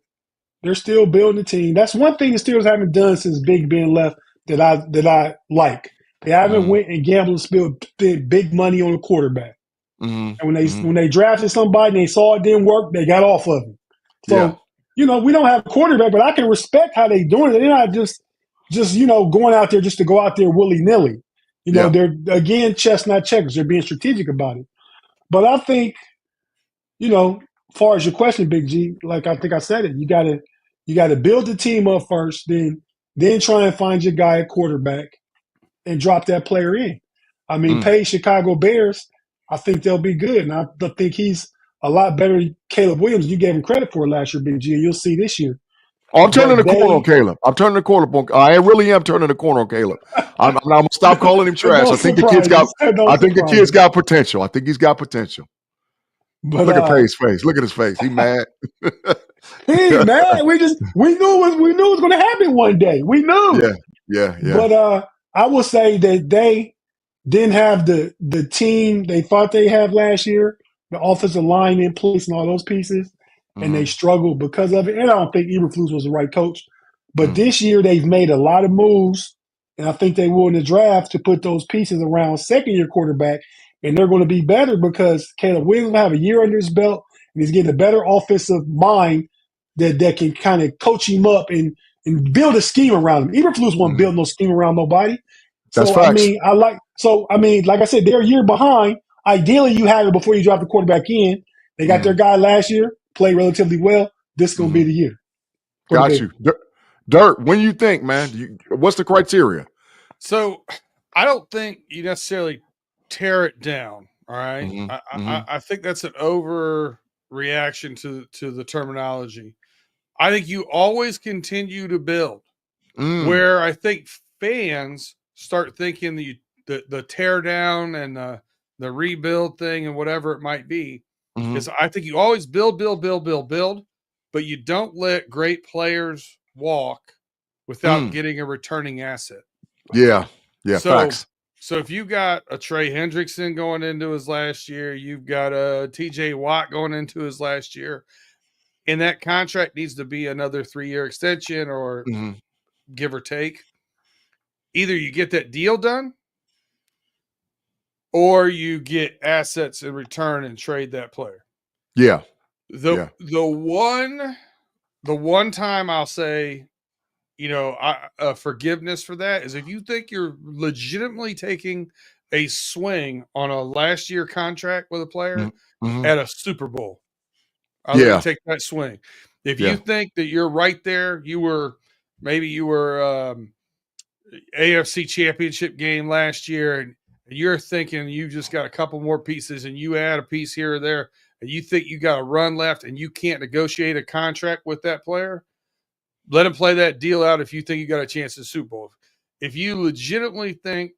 they're still building the team. That's one thing the Steelers haven't done since Big Ben left that I like. They haven't went and gambled and spent big money on a quarterback. And when they drafted somebody and they saw it didn't work, they got off of it. So, we don't have a quarterback, but I can respect how they're doing it. They're not just going out there just to go out there willy-nilly. They're, again, chess, not checkers. They're being strategic about it. But I think, as far as your question, Big G, like I think I said it, you gotta build the team up first, then try and find your guy at quarterback and drop that player in. I mean, pay Chicago Bears, I think they'll be good. And I think he's a lot better than Caleb Williams. You gave him credit for last year, Big G, and you'll see this year. I'm turning the corner on Caleb. I really am turning the corner on Caleb. I'm going to stop calling him trash. I think the kid's got potential. I think he's got potential. But look at Pay's face. Look at his face. He mad. He ain't mad. We knew it was going to happen one day. We knew. Yeah. But I will say that they didn't have the team they thought they had last year, the offensive line in place and all those pieces, and they struggled because of it. And I don't think Eberflus was the right coach. But this year they've made a lot of moves, and I think they will in the draft to put those pieces around second-year quarterback, and they're going to be better because Caleb Williams will have a year under his belt, and he's getting a better offensive mind that can kind of coach him up and build a scheme around him. Eberflus won't build no scheme around nobody. That's so, facts. Like I said, they're a year behind. Ideally, you have it before you drop the quarterback in. They got their guy last year, played relatively well. This is going to be the year. Got you. Dirt, when you think, man, what's the criteria? So I don't think you necessarily tear it down. All right. I think that's an overreaction to the terminology. I think you always continue to build. Where I think fans start thinking the tear down and the rebuild thing and whatever it might be, is I think you always build, but you don't let great players walk without getting a returning asset. Yeah, facts. So if you got a Trey Hendrickson going into his last year, you've got a TJ Watt going into his last year, and that contract needs to be another 3-year extension or give or take. Either you get that deal done or you get assets in return and trade that player. Yeah. The one time I'll say, forgiveness for that is if you think you're legitimately taking a swing on a last year contract with a player at a Super Bowl. I'll let you take that swing. If you think that you're right there, you were AFC Championship game last year, and you're thinking you just got a couple more pieces and you add a piece here or there, and you think you got a run left and you can't negotiate a contract with that player, let him play that deal out if you think you got a chance at Super Bowl. If you legitimately think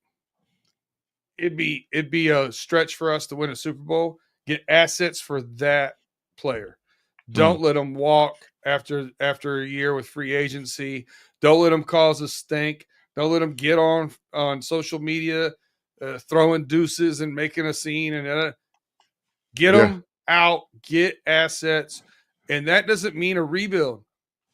it'd be a stretch for us to win a Super Bowl, get assets for that player. Don't let them walk after a year with free agency. Don't let them cause a stink. Don't let them get on social media throwing deuces and making a scene. And get them out, get assets. And that doesn't mean a rebuild.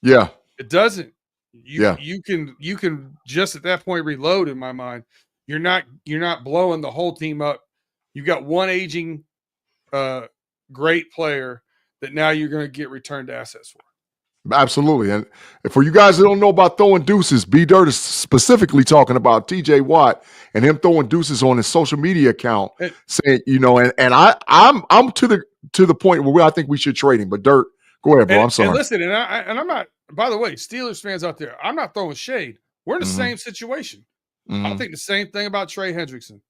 Yeah. It doesn't. You can just at that point reload, in my mind. You're not blowing the whole team up You got one aging great player that now you're going to get returned assets for. Absolutely. And for you guys that don't know about throwing deuces, B Dirt is specifically talking about TJ Watt and him throwing deuces on his social media account, saying, and I'm to the point where I think we should trade him. But Dirt, go ahead, bro. I'm sorry. And listen, and I'm not, by the way, Steelers fans out there, I'm not throwing shade. We're in the same situation. I think the same thing about Trey Hendrickson.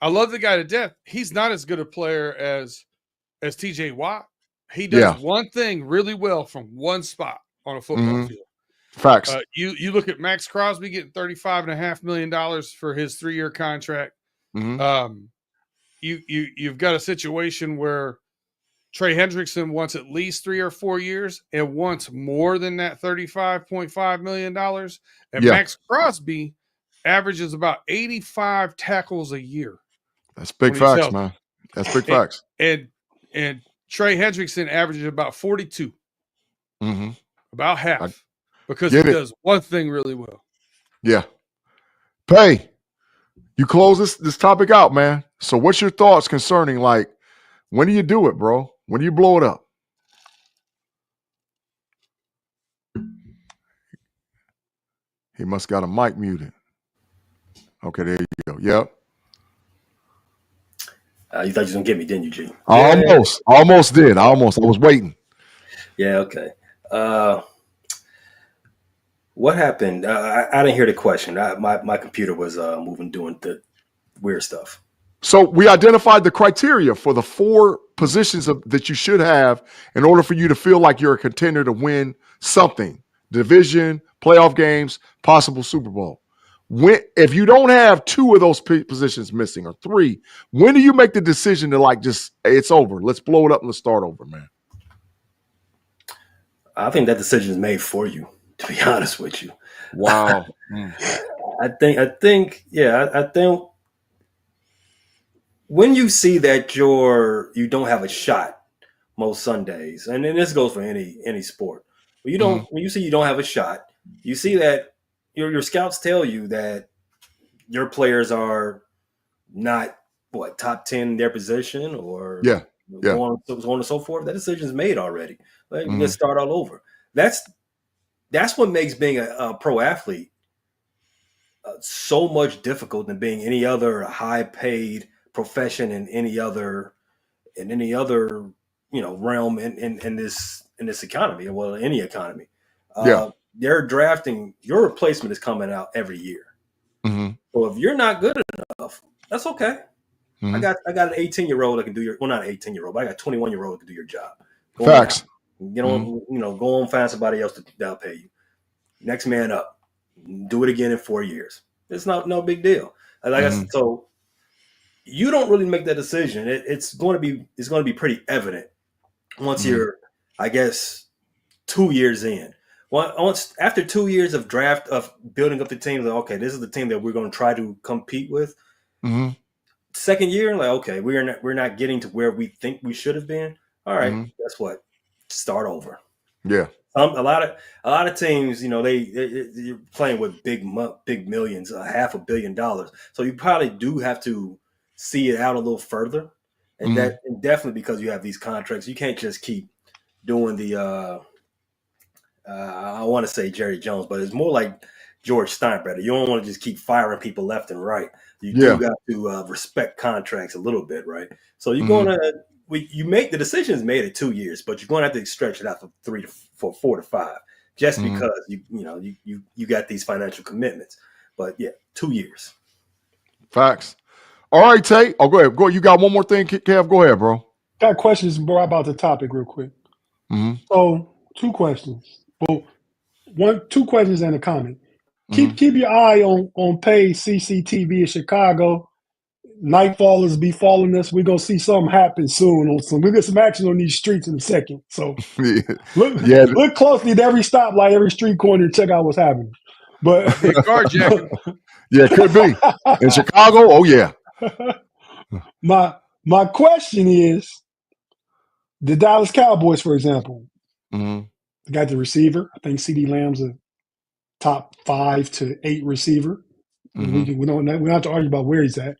I love the guy to death. He's not as good a player as TJ Watt. He does one thing really well from one spot on a football field. Facts. You look at Max Crosby getting $35.5 million for his 3-year contract. You've got a situation where Trey Hendrickson wants at least 3 or 4 years and wants more than that $35.5 million. And Max Crosby averages about 85 tackles a year. That's big facts, man. That's big facts. And Trey Hendrickson averages about 42. About half. Because he does one thing really well. Yeah. Pay, you close this topic out, man. So what's your thoughts concerning, like, when do you do it, bro? When do you blow it up? He must got a mic muted. Okay, there you go. Yep. You thought you was going to get me, didn't you, G? Almost did. I was waiting. Yeah, okay. What happened? I didn't hear the question. My computer was moving, doing the weird stuff. So we identified the criteria for the 4 positions that you should have in order for you to feel like you're a contender to win something: division, playoff games, possible Super Bowl. If you don't have 2 of those positions missing or 3, when do you make the decision to, like, just, hey, it's over, let's blow it up and let's start over, man? I think that decision is made for you, to be honest with you. Wow. I think when you see that you don't have a shot most Sundays, and then this goes for any sport, but when you see you don't have a shot, you see that your scouts tell you that your players are not top 10 in their position, or so on and so forth. That decision is made already. Let's start all over. That's what makes being a pro athlete so much difficult than being any other high paid profession in any other realm in this economy, well, any economy. They're drafting, your replacement is coming out every year. So if you're not good enough, that's okay. I got an 18-year-old that can do not an 18-year-old, but I got a 21-year-old that can do your job. Facts. Go on, find somebody else that'll pay you. Next man up. Do it again in 4 years. It's no big deal. So you don't really make that decision. It's going to be pretty evident once you're, I guess, 2 years in. Once after 2 years of building up the team, like, okay, this is the team that we're going to try to compete with. Second year, like, okay, we're not getting to where we think we should have been. All right, guess what? Start over. Yeah. A lot of teams, you're playing with big millions, $500 million. So you probably do have to see it out a little further, and definitely because you have these contracts, you can't just keep doing the. I want to say Jerry Jones, but it's more like George Steinbrenner. You don't want to just keep firing people left and right. You do got to respect contracts a little bit, right? So you're going to. You make the decisions made at 2 years, but you're going to have to stretch it out for 4 to 5, just because you got these financial commitments. But yeah, 2 years. Facts. All right, Tate. Oh, go ahead. Go. You got one more thing, Kev? Go ahead, bro. Got questions more about the topic real quick. So 2 questions. Well, 2 questions and a comment. Keep your eye on paid CCTV in Chicago. Nightfallers be following us. We're gonna see something happen soon. We'll get some action on these streets in a second. So look closely at every stoplight, every street corner, and check out what's happening. But carjacking. Yeah, it could be. In Chicago, oh yeah. My question is, the Dallas Cowboys, for example, they got the receiver. I think CeeDee Lamb's a top 5 to 8 receiver. We don't have to argue about where he's at.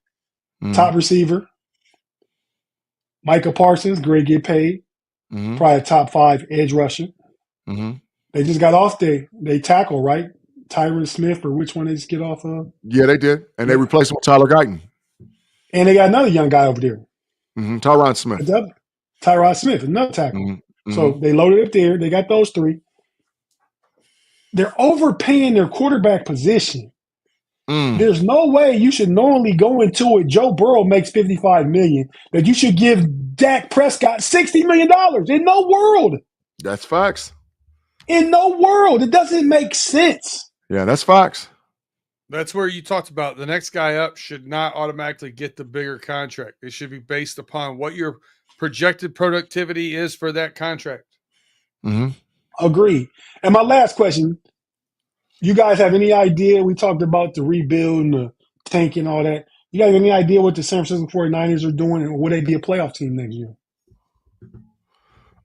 top receiver. Micah Parsons, great get paid. Probably a top 5 edge rusher. They just got off they tackle, right? Tyron Smith, or which one they just get off of? Yeah, they did. And they replaced him with Tyler Guyton. And they got another young guy over there. Tyron Smith. Tyrod Smith, another tackle. So they loaded up there. They got those 3. They're overpaying their quarterback position. There's no way you should normally go into it. Joe Burrow makes $55 million. That you should give Dak Prescott $60 million. In no world. That's facts. In no world. It doesn't make sense. Yeah, that's facts. That's where you talked about the next guy up should not automatically get the bigger contract. It should be based upon what your projected productivity is for that contract. Agreed. And my last question, you guys have any idea? We talked about the rebuild and the tank and all that. You guys have any idea what the San Francisco 49ers are doing, and will they be a playoff team next year?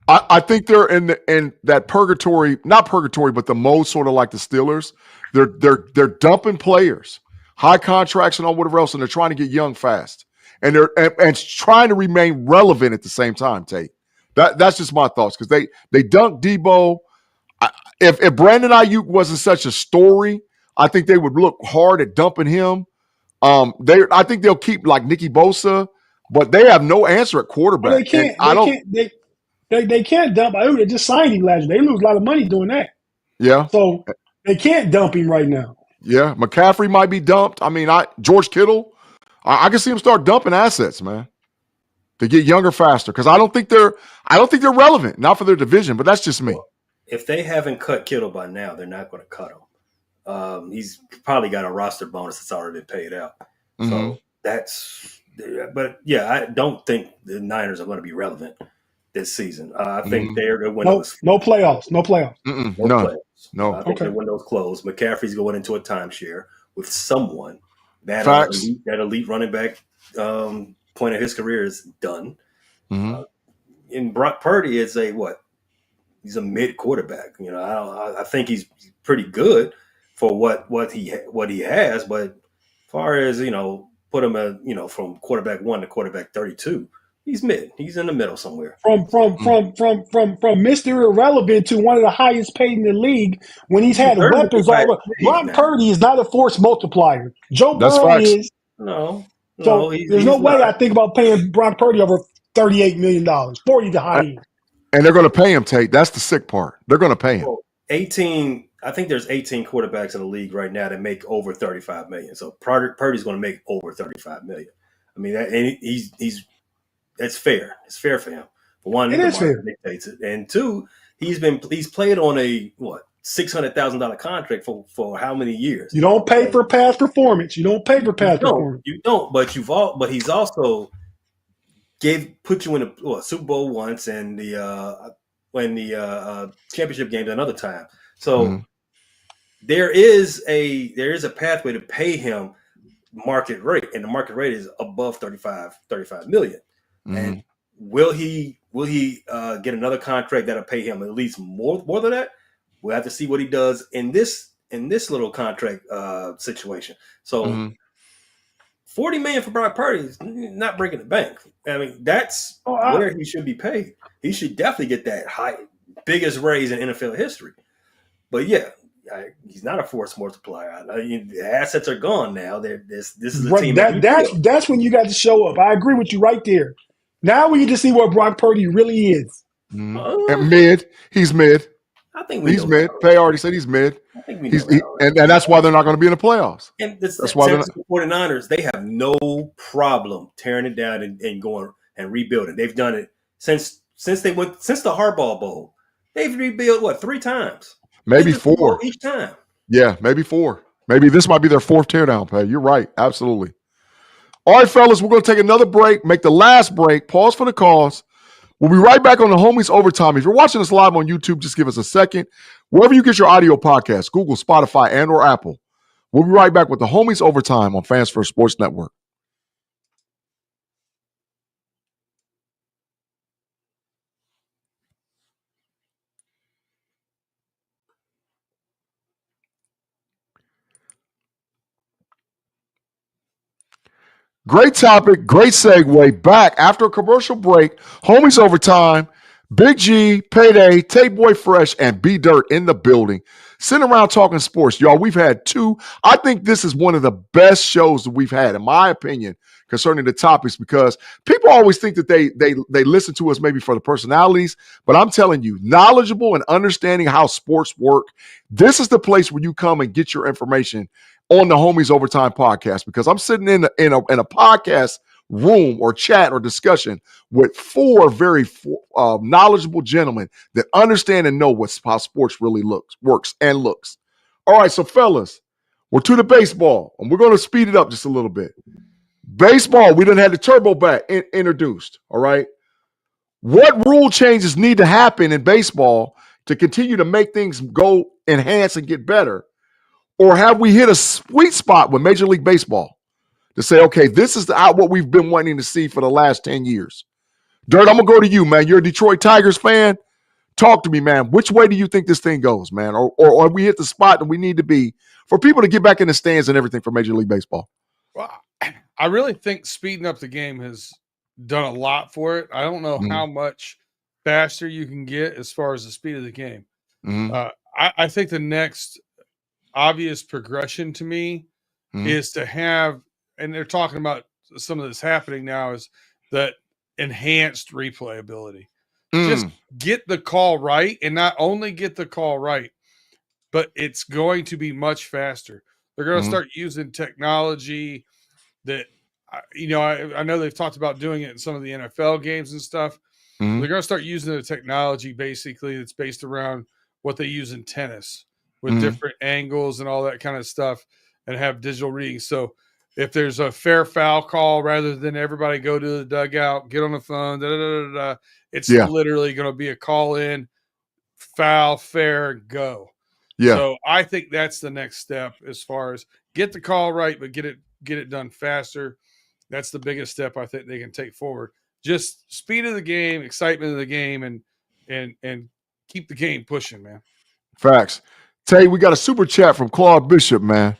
I think they're in that purgatory, not purgatory, but the mode sort of like the Steelers. They're dumping players, high contracts and all whatever else, and they're trying to get young fast. And they're trying to remain relevant at the same time, Tate. That's just my thoughts, because they dunked Debo. If Brandon Ayuk wasn't such a story, I think they would look hard at dumping him. I think they'll keep like Nicky Bosa, but they have no answer at quarterback. Well, they can't dump Ayuk. They just signed him last year. They lose a lot of money doing that. Yeah. So they can't dump him right now. Yeah. McCaffrey might be dumped. I mean, George Kittle, I can see him start dumping assets, man, to get younger faster. Because I don't think they're relevant, not for their division, but that's just me. Well, if they haven't cut Kittle by now, they're not going to cut him. He's probably got a roster bonus that's already been paid out. So but yeah, I don't think the Niners are going to be relevant this season. I think their windows. No playoffs. No playoffs. No. I think their window's closed. McCaffrey's going into a timeshare with someone. That elite running back point of his career is done. And Brock Purdy is he's a mid quarterback. I think he's pretty good for what he has, but as far as put him from quarterback 1 to quarterback 32, he's mid. He's in the middle somewhere. From Mr. Irrelevant to one of the highest paid in the league when he's had weapons all over. Brock Purdy is not a force multiplier. Joe Burrow is. No. So there's no way I think about paying Brock Purdy over $38 million, 40 the high end. And they're going to pay him, Tate. That's the sick part. They're going to pay him. 18. I think there's 18 quarterbacks in the league right now that make over $35 million. So Purdy's going to make over $35 million. I mean, he's that's fair. It's fair for him. For one, it is fair. Dictates it, and two, he's played on a $600,000 contract for how many years? You don't pay for past performance. You don't. But he's also put you in a Super Bowl once and the championship game another time. So there is a pathway to pay him market rate, and the market rate is above 35 million. And will he get another contract that'll pay him at least more than that? We'll have to see what he does in this little contract situation. So $40 million for Brock Purdy is not breaking the bank. I mean, that's where he should be paid. He should definitely get that biggest raise in NFL history. But yeah, he's not a force multiplier. I mean, the assets are gone now. This is a team. That's when you got to show up. I agree with you right there. Now we get to see what Brock Purdy really is. And mid. He's mid. I think he's mid. Pay already said he's mid. I think we know and that's why they're not going to be in the playoffs. And that's why the 49ers, they have no problem tearing it down and going and rebuilding. They've done it since the Harbaugh Bowl. They've rebuilt 3 times? Maybe 4 each time. Yeah, maybe 4. Maybe this might be their 4th teardown, Pay. You're right. Absolutely. All right, fellas, we're going to take another break, make the last break, pause for the cause. We'll be right back on the Homies Overtime. If you're watching us live on YouTube, just give us a second. Wherever you get your audio podcast, Google, Spotify, and or Apple. We'll be right back with the Homies Overtime on Fans First Sports Network. Great topic, great segue. Back after a commercial break, Homies Overtime, Big G, Payday, Tay Boy Fresh, and B Dirt in the building. Sitting around talking sports, y'all. We've had two. I think this is one of the best shows that we've had, in my opinion, concerning the topics, because people always think that they listen to us maybe for the personalities, but I'm telling you, knowledgeable and understanding how sports work. This is the place where you come and get your information on the Homies Overtime podcast, because I'm sitting in a podcast room or chat or discussion with four very knowledgeable gentlemen that understand and know how sports really works. All right, so fellas, we're to the baseball, and we're going to speed it up just a little bit. Baseball, we done had the turbo back introduced. All right, what rule changes need to happen in baseball to continue to make things go enhance and get better? Or have we hit a sweet spot with Major League Baseball to say, okay, this is what we've been wanting to see for the last 10 years? Dirt, I'm going to go to you, man. You're a Detroit Tigers fan. Talk to me, man. Which way do you think this thing goes, man? Or we hit the spot that we need to be for people to get back in the stands and everything for Major League Baseball? Well, I really think speeding up the game has done a lot for it. I don't know how much faster you can get as far as the speed of the game. I think the next obvious progression to me is to have, and they're talking about some of this happening now, is that enhanced replayability. Just get the call right, and not only get the call right, but it's going to be much faster. They're going to start using technology that, I know they've talked about doing it in some of the NFL games and stuff. They're going to start using the technology basically that's based around what they use in tennis, with different angles and all that kind of stuff, and have digital readings. So if there's a fair foul call, rather than everybody go to the dugout, get on the phone, it's literally going to be a call in, foul, fair, go. Yeah. So I think that's the next step, as far as get the call right, but get it done faster. That's the biggest step I think they can take forward. Just speed of the game, excitement of the game, and keep the game pushing, man. Facts. Tay, we got a super chat from Claude Bishop, man.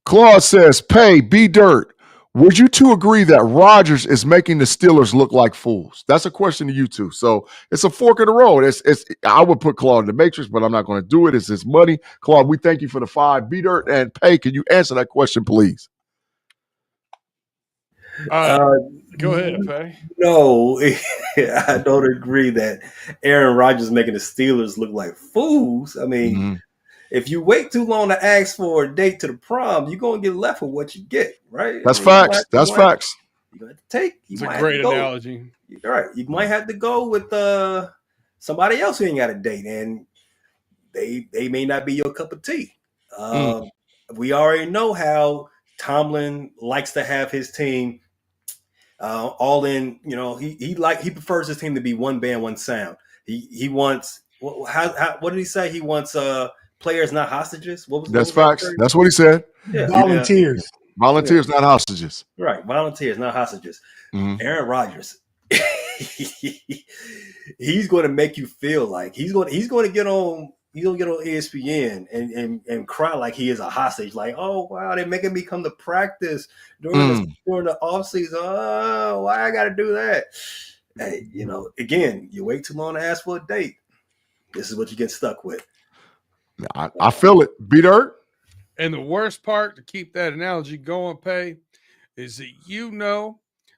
Claude says, Pay, B Dirt, would you two agree that Rodgers is making the Steelers look like fools? That's a question to you two. So it's a fork in the road. I would put Claude in the Matrix, but I'm not going to do it. It's his money. Claude, we thank you for the 5. B Dirt and Pay, can you answer that question, please? Go ahead, Pay. No, I don't agree that Aaron Rodgers is making the Steelers look like fools. I mean, if you wait too long to ask for a date to the prom, you're going to get left with what you get, right? That's facts. That's facts. You're going to take. It's a great analogy. All right. You might have to go with somebody else who ain't got a date, and they may not be your cup of tea. We already know how Tomlin likes to have his team all in. He prefers his team to be one band, one sound. He wants what did he say? He wants players, not hostages. That's facts. That's what he said. Yeah. Volunteers. Volunteers, not hostages. Right. Volunteers, not hostages. Aaron Rodgers. He's going to make you feel like he's going to get on ESPN and cry like he is a hostage. Like, oh wow, they're making me come to practice during the off season. Oh, why I got to do that? Hey, again, you wait too long to ask for a date. This is what you get stuck with. I feel it. B Dirt. And the worst part, to keep that analogy going, Pay, is that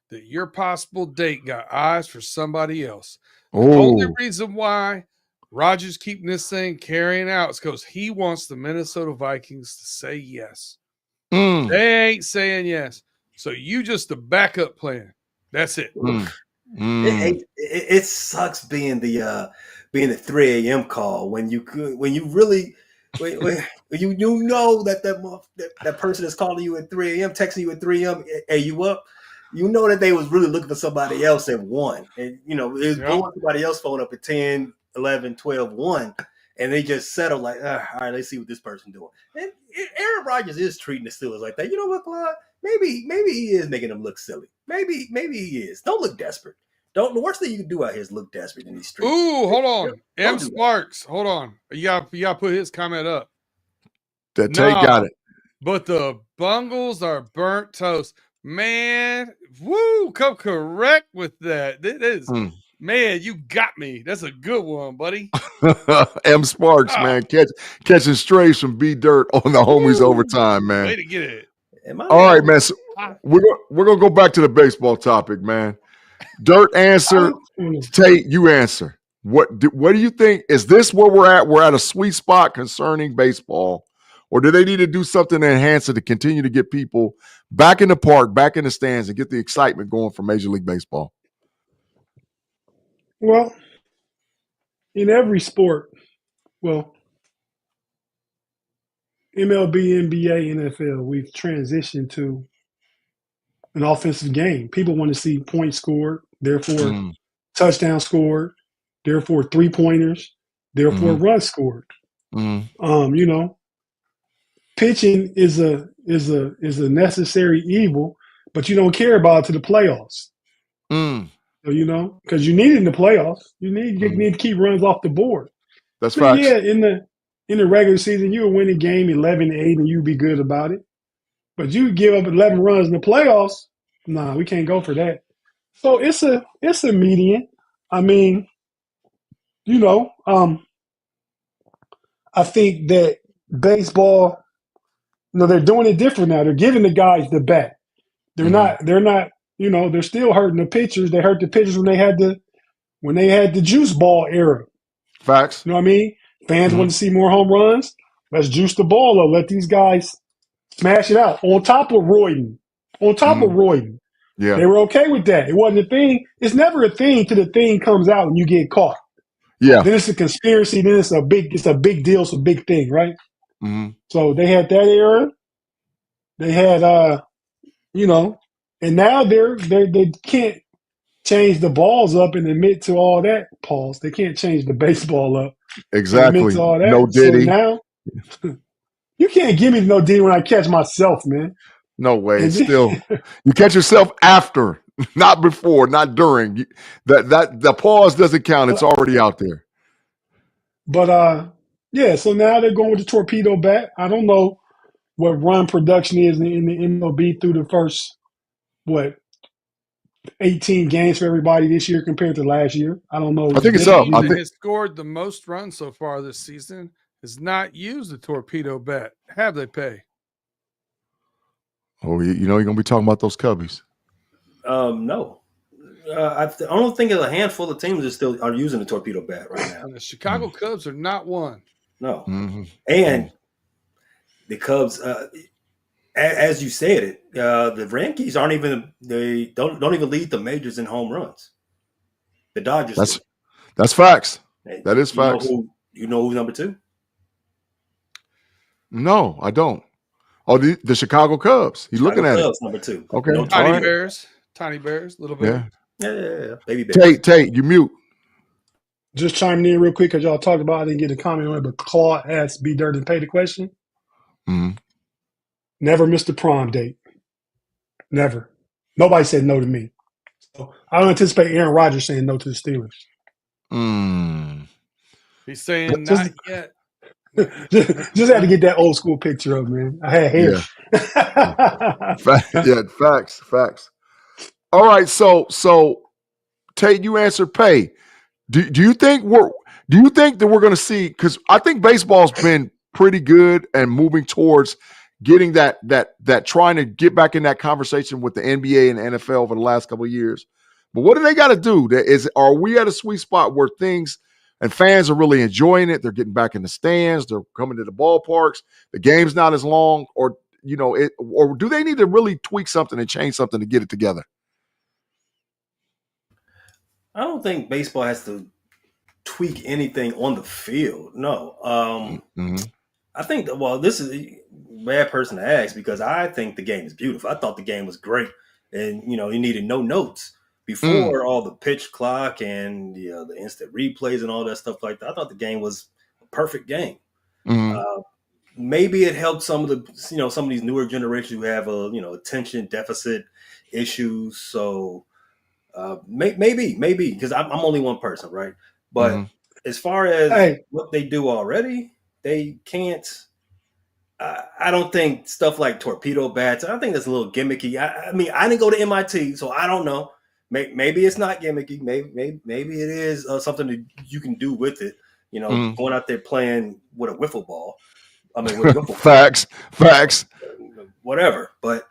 that your possible date got eyes for somebody else. The only reason why Rodgers keeping this thing carrying out is because he wants the Minnesota Vikings to say yes. They ain't saying yes. So you just the backup plan. That's it. It sucks being the 3 a.m. call when you really when that person is calling you at 3 a.m., texting you at 3 a.m. Hey, you up? You know that they was really looking for somebody else at 1. And it was blowing somebody else phone up at 10, 11, 12, 1. And they just settled like, all right, let's see what this person doing. And Aaron Rodgers is treating the Steelers like that. You know what, Clyde? Maybe he is making them look silly. Maybe he is. Don't look desperate. The worst thing you can do out here is look desperate in these streets. Ooh, hold on. M. Sparks, hold on. You got put his comment up. That Tate got it. But the Bungles are burnt toast. Man, woo, come correct with that. This is, man, you got me. That's a good one, buddy. M Sparks, man, catching strays from B Dirt on the homies overtime, man. Way to get it. All right, man. So we're gonna go back to the baseball topic, man. Dirt answer, Tate, you answer. What do you think? Is this where we're at? We're at a sweet spot concerning baseball, or do they need to do something to enhance it to continue to get people back in the park, back in the stands, and get the excitement going for Major League Baseball? Well, in every sport, well, MLB, NBA, NFL, we've transitioned to an offensive game. People want to see points scored, therefore touchdown scored, therefore 3-pointers, therefore runs scored. You know, pitching is a necessary evil, but you don't care about it to the playoffs. So, you know, because you need it in the playoffs. You need to keep runs off the board. That's facts. Yeah, in the regular season, you would win a game 11-8 and you'd be good about it. But you give up 11 runs in the playoffs, nah, we can't go for that. So it's a median. I mean, you know, I think that baseball, you know, they're doing it different now. They're giving the guys the bat. They're not, you know, they're still hurting the pitchers. They hurt the pitchers when they had the juice ball era. Facts. You know what I mean? Fans want to see more home runs. Let's juice the ball up. Let these guys smash it out. On top of Royden. Yeah. They were okay with that. It wasn't a thing. It's never a thing till the thing comes out and you get caught. Yeah. Then it's a conspiracy. Then it's a big deal. It's a big thing, right? So they had that era. They had, you know, and now they can't change the balls up and admit to all that, Pauls. They can't change the baseball up. Exactly. To all that. No Diddy. So now, you can't give me no Diddy when I catch myself, man. No way. Still, you catch yourself after, not before, not during. That the pause doesn't count. It's already out there. But yeah. So now they're going with the torpedo bat. I don't know what run production is in the MLB through the first 18 games for everybody this year compared to last year. I don't know. I think it's up. I think has scored the most runs so far this season has not used the torpedo bat. Have they pay? Oh, you know you're gonna be talking about those Cubbies. No. I don't think a handful of teams are using the torpedo bat right now. And the Chicago Cubs are not one. No. And the Cubs, as you said it, the Yankees don't even lead the majors in home runs. The Dodgers. That's facts. That is facts. You know who's number 2? No, I don't. Oh, the Chicago Cubs. He's looking at Cubs, it. Number 2. Okay. No Tiny Bears, a little bit. Yeah. Baby Bears. Tate, you mute. Just chiming in real quick because y'all talked about. I didn't get a comment on it, but Claude asked B Dirt and Pay the question. Never missed a prom date. Never. Nobody said no to me. So I don't anticipate Aaron Rodgers saying no to the Steelers. He's saying not yet. just had to get that old school picture up, man. I had hair. Yeah, facts. All right, so Tate, you answered Pay. Do you think that we're going to see? Because I think baseball's been pretty good and moving towards getting that trying to get back in that conversation with the NBA and NFL over the last couple of years. But what do they got to do? Are we at a sweet spot where things and fans are really enjoying it? They're getting back in the stands. They're coming to the ballparks. The game's not as long, or or do they need to really tweak something and change something to get it together? I don't think baseball has to tweak anything on the field. No. I think this is a bad person to ask because I think the game is beautiful. I thought the game was great, and you needed no notes before all the pitch clock and the instant replays and all that stuff like that. I thought the game was a perfect game. Maybe it helped some of these newer generations who have attention deficit issues. So maybe because I'm only one person, right? But as far as what they do already, they can't I don't think stuff like torpedo bats. I think that's a little gimmicky. I mean, I didn't go to MIT, so I don't know. Maybe it's not gimmicky. Maybe it is something that you can do with it. You know, going out there playing with a wiffle ball. I mean, with a wiffle facts. Whatever. But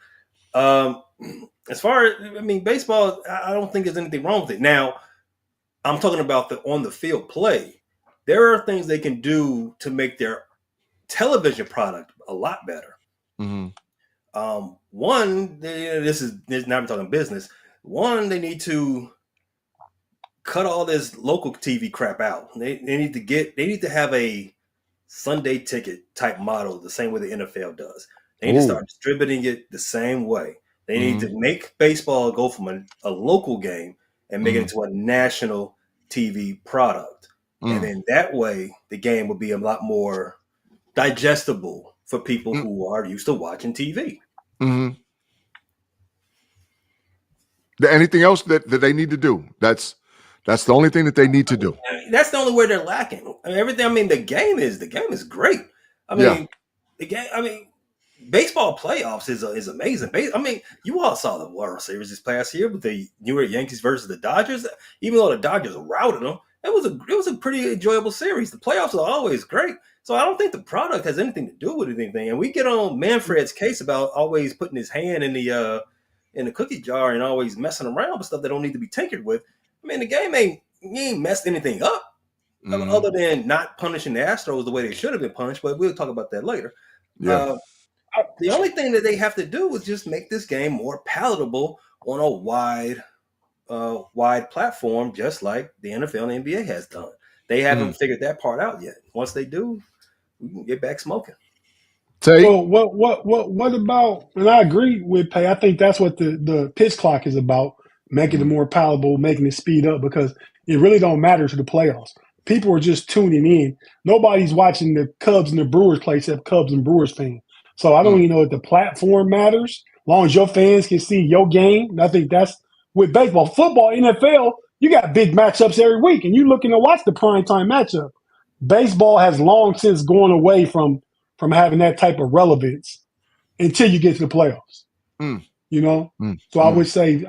as far as baseball, I don't think there's anything wrong with it. Now, I'm talking about the on the field play. There are things they can do to make their television product a lot better. One, this is now we're talking business. One, they need to cut all this local TV crap out. They need to have a Sunday ticket type model, the same way the NFL does. They need to start distributing it the same way. They need to make baseball go from a local game and make it into a national TV product. And then that way the game will be a lot more digestible for people who are used to watching TV. Anything else that they need to do? That's the only thing that they need to do. That's the only way they're lacking. Everything. The game is great. The game. Baseball playoffs is amazing. You all saw the World Series this past year with the New York Yankees versus the Dodgers. Even though the Dodgers routed them, it was a pretty enjoyable series. The playoffs are always great. So I don't think the product has anything to do with anything. And we get on Manfred's case about always putting his hand in the cookie jar and always messing around with stuff that don't need to be tinkered with. The game ain't messed anything up other than not punishing the Astros the way they should have been punished. But we'll talk about that later. Yeah. The only thing that they have to do is just make this game more palatable on a wide platform, just like the NFL and NBA has done. They haven't figured that part out yet. Once they do, we can get back smoking. So what about? And I agree with Pay. I think that's what the pitch clock is about, making it more palatable, making it speed up, because it really don't matter to the playoffs. People are just tuning in. Nobody's watching the Cubs and the Brewers play except Cubs and Brewers fans. So I don't even know if the platform matters. As long as your fans can see your game, I think that's with baseball. Football, NFL, you got big matchups every week, and you're looking to watch the primetime matchup. Baseball has long since gone away from having that type of relevance until you get to the playoffs. So I would say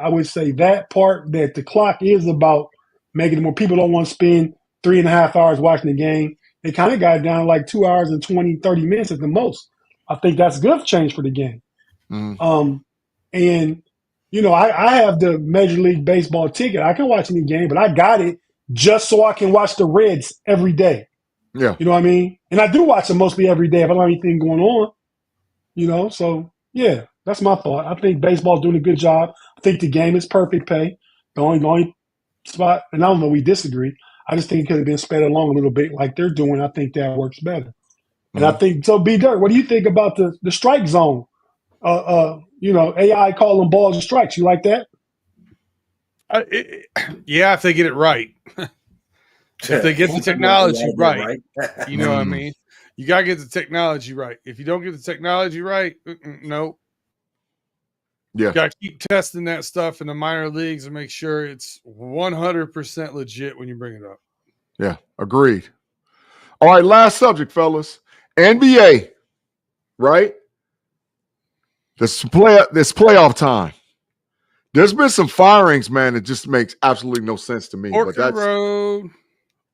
that part, that the clock is about making it more. People don't want to spend 3.5 hours watching the game. They kind of got it down like 2 hours and 20, 30 minutes at the most. I think that's good change for the game. And I have the Major League Baseball ticket. I can watch any game, but I got it just so I can watch the Reds every day. Yeah. You know what I mean? And I do watch them mostly every day if I don't have anything going on. So yeah, that's my thought. I think baseball's doing a good job. I think the game is perfect, Pay. The only spot, and I don't know, we disagree. I just think it could have been sped along a little bit like they're doing. I think that works better. And I think so. B Dirt, what do you think about the strike zone? AI calling balls and strikes. You like that? Yeah, if they get it right. If they get the technology right. You know what I mean? You got to get the technology right. If you don't get the technology right, no. Yeah. You got to keep testing that stuff in the minor leagues and make sure it's 100% legit when you bring it up. Yeah, agreed. All right, last subject, fellas. NBA, right? This playoff time. There's been some firings, man, that just makes absolutely no sense to me. Road.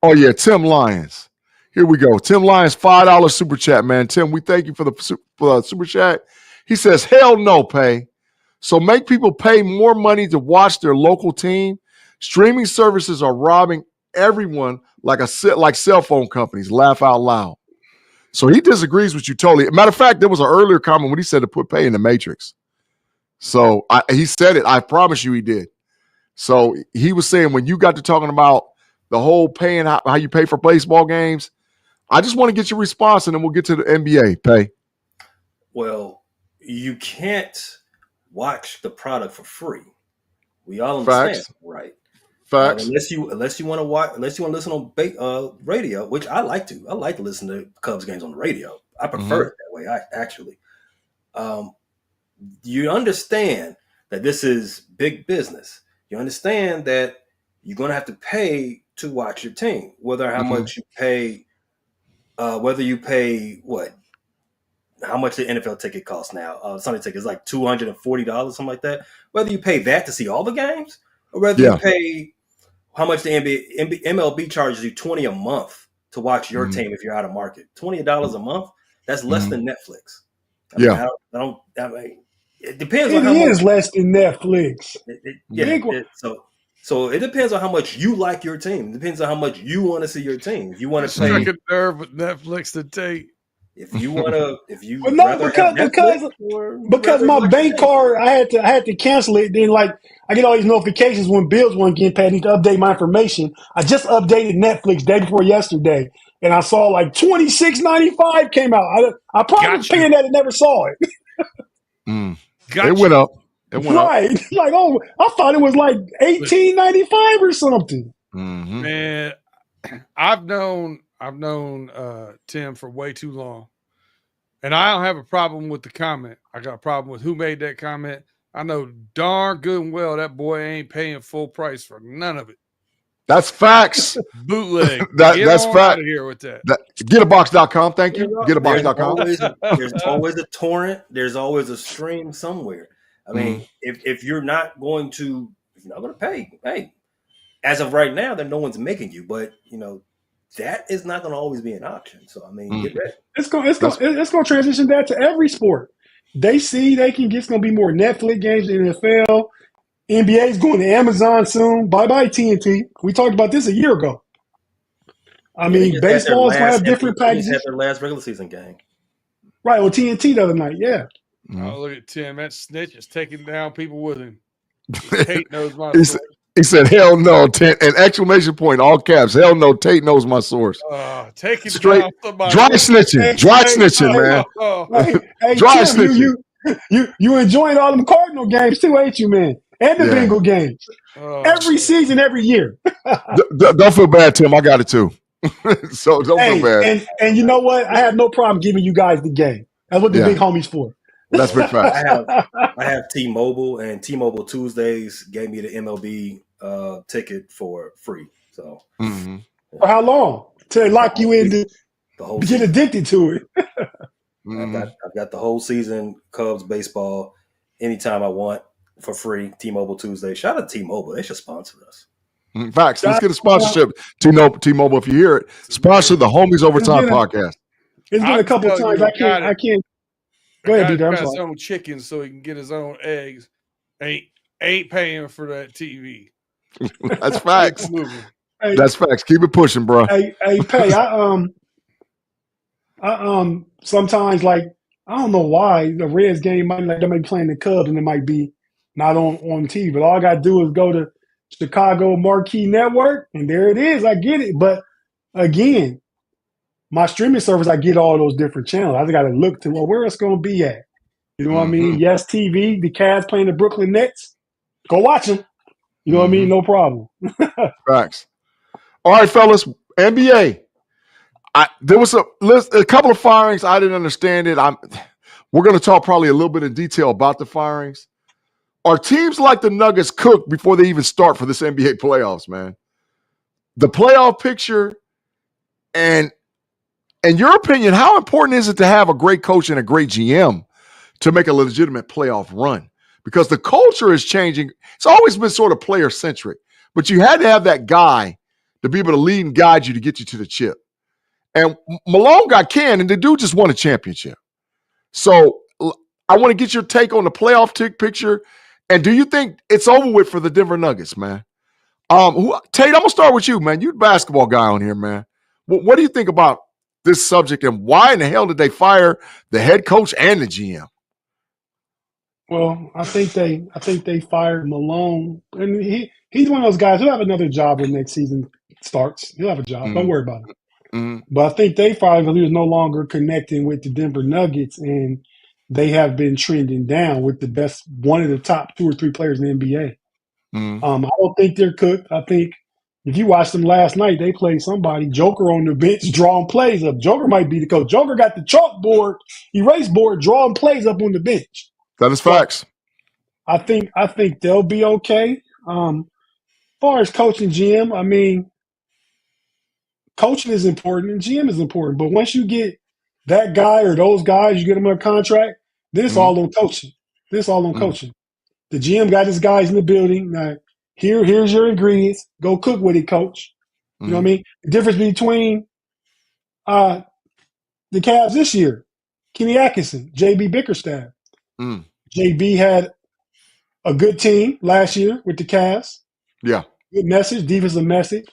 Oh, yeah, Tim Lyons. Here we go. Tim Lyons, $5 super chat, man. Tim, we thank you for the super chat. He says, hell no, Pay. So make people pay more money to watch their local team. Streaming services are robbing everyone like cell phone companies. Laugh out loud. So he disagrees with you totally. Matter of fact, there was an earlier comment when he said to put Pay in the Matrix. So he said it. I promise you he did. So he was saying when you got to talking about the whole paying, how you pay for baseball games, I just want to get your response and then we'll get to the NBA, Pay. Well, you can't watch the product for free. We all understand, Facts. right? Facts. Unless you want to watch, unless you want to listen on radio, which I like to. I like to listen to Cubs games on the radio. I prefer it that way. You understand that this is big business. You understand that you're going to have to pay to watch your team, whether you pay what how much the NFL ticket costs now. Sunday ticket is like $240, something like that. Whether you pay that to see all the games, or whether you pay how much the MLB charges you $20 a month to watch your team if you're out of market. $20 a month. That's less than Netflix. I mean, it depends on how much. It is less than Netflix. So it depends on how much you like your team. It depends on how much you want to see your team. If you want to pay, a nerve with Netflix to take. If you want to, but no, because my bank card, I had to cancel it. Then I get all these notifications when bills weren't getting paid. I need to update my information. I just updated Netflix day before yesterday, and I saw like $26.95 came out. I probably was paying that and never saw it. It went up. It went up. Right. I thought it was like $18.95 or something. Mm-hmm. Man, I've known Tim for way too long. And I don't have a problem with the comment. I got a problem with who made that comment. I know darn good and well that boy ain't paying full price for none of it. That's facts. Bootleg. That's facts. Out of here with that. Getabox.com. Thank you. Getabox.com. There's always a torrent. There's always a stream somewhere. I mean, if you're not going to pay, hey, as of right now, then no one's making you. But that is not going to always be an option. So I mean, get ready. It's going to transition that to every sport. They see they can get. It's going to be more Netflix games in the NFL. NBA is going to Amazon soon. Bye bye TNT. We talked about this a year ago. I mean, baseball is going to have different packages. Had their last regular season game. Right, well, TNT the other night, yeah. Oh, look at Tim. That snitch is taking down people with him. Tate knows my source. He said, hell no, an exclamation point, all caps. Hell no, Tate knows my source. Taking straight down somebody. Dry snitching, man. Dry snitching. You enjoying all them Cardinal games too, ain't you, man? And the Bengal games. Every season, every year. Don't feel bad, Tim. I got it too. So don't feel bad. And you know what? I have no problem giving you guys the game. That's what the big homies for. That's big fact. I have T-Mobile, and T-Mobile Tuesdays gave me the MLB ticket for free. So for how long? To lock you in the whole get addicted to it. I've got the whole season, Cubs baseball, anytime I want for free. T-Mobile Tuesday. Shout out to T-Mobile. They should sponsor us. Facts. Let's get a sponsorship. T-Mobile, if you hear it, sponsor the Homies Overtime podcast. It's been a couple of times. I can't. Go ahead, got his own chicken so he can get his own eggs. Ain't paying for that TV. That's facts. That's facts. Keep it pushing, bro. Hey, Pay. I sometimes I don't know why the Reds game they might be playing the Cubs and it might be not on TV, but all I gotta do is go to Chicago Marquee Network and there it is. I get it, but again, my streaming service, I get all those different channels. I just got to look to where it's going to be at. You know what I mean? Yes, TV, the Cavs playing the Brooklyn Nets. Go watch them. You know what I mean? No problem. Facts. All right, fellas. NBA. There was a couple of firings. I didn't understand it. We're going to talk probably a little bit in detail about the firings. Are teams like the Nuggets cooked before they even start for this NBA playoffs, man? The playoff picture and in your opinion, how important is it to have a great coach and a great GM to make a legitimate playoff run? Because the culture is changing. It's always been sort of player-centric, but you had to have that guy to be able to lead and guide you to get you to the chip. And Malone got Ken, and the dude just won a championship. So I want to get your take on the playoff picture. And do you think it's over with for the Denver Nuggets, man? Tate, I'm going to start with you, man. You're the basketball guy on here, man. What do you think about this subject, and why in the hell did they fire the head coach and the GM? Well, I think they fired Malone, and he's one of those guys who'll have another job when next season starts. He'll have a job. Don't worry about it. But I think they fired him because he was no longer connecting with the Denver Nuggets, and they have been trending down with one of the top 2 or 3 players in the NBA. I don't think they're cooked. I think if you watched them last night, they played somebody, Joker on the bench, drawing plays up. Joker might be the coach. Joker got the chalkboard, erase board, drawing plays up on the bench. That is facts. I think they'll be okay. As far as coaching GM, I mean, coaching is important and GM is important. But once you get that guy or those guys, you get them on a contract, this all on coaching. This all on coaching. The GM got his guys in the building. Now, here's your ingredients. Go cook with it, coach. You know what I mean? The difference between the Cavs this year, Kenny Atkinson, JB Bickerstaff. JB had a good team last year with the Cavs. Yeah. Good message, defensive message.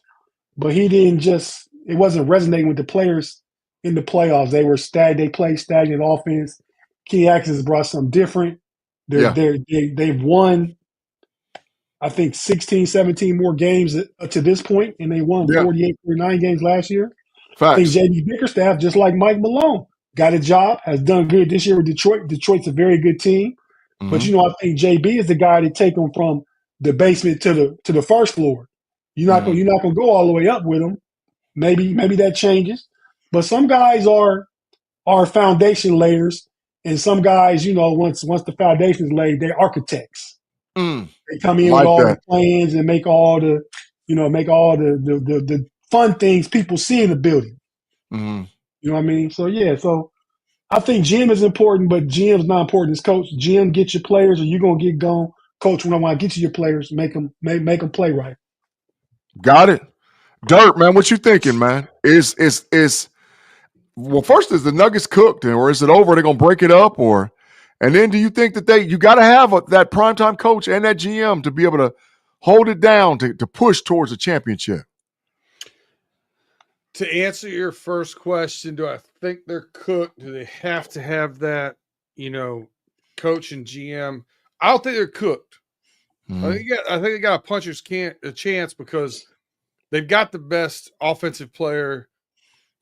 But he didn't just – it wasn't resonating with the players in the playoffs. They played stagnant offense. Kenny Atkinson brought something different. They've won, I think, 16, 17 more games to this point, and they won 48, 49 games last year. Facts. I think J.D. Bickerstaff, just like Mike Malone, got a job, has done good this year with Detroit. Detroit's a very good team. But, I think JB is the guy to take them from the basement to the first floor. You're not gonna go all the way up with them. Maybe that changes. But some guys are foundation layers, and some guys, once the foundation is laid, they're architects. They come in with all the plans and make all the fun things people see in the building. You know what I mean? So so I think GM is important, but GM's not important as coach. GM, get your players, or you're gonna get gone. Coach, when I want to get you your players, make them play right. Got it. Dirt, man, what you thinking, man? Well, first, is the Nuggets cooked, or is it over? They're gonna break it up, and then do you think that you got to have that primetime coach and that GM to be able to hold it down to push towards a championship? To answer your first question, do I think they're cooked? Do they have to have that, coach and GM? I don't think they're cooked. I think they got a puncher's chance because they've got the best offensive player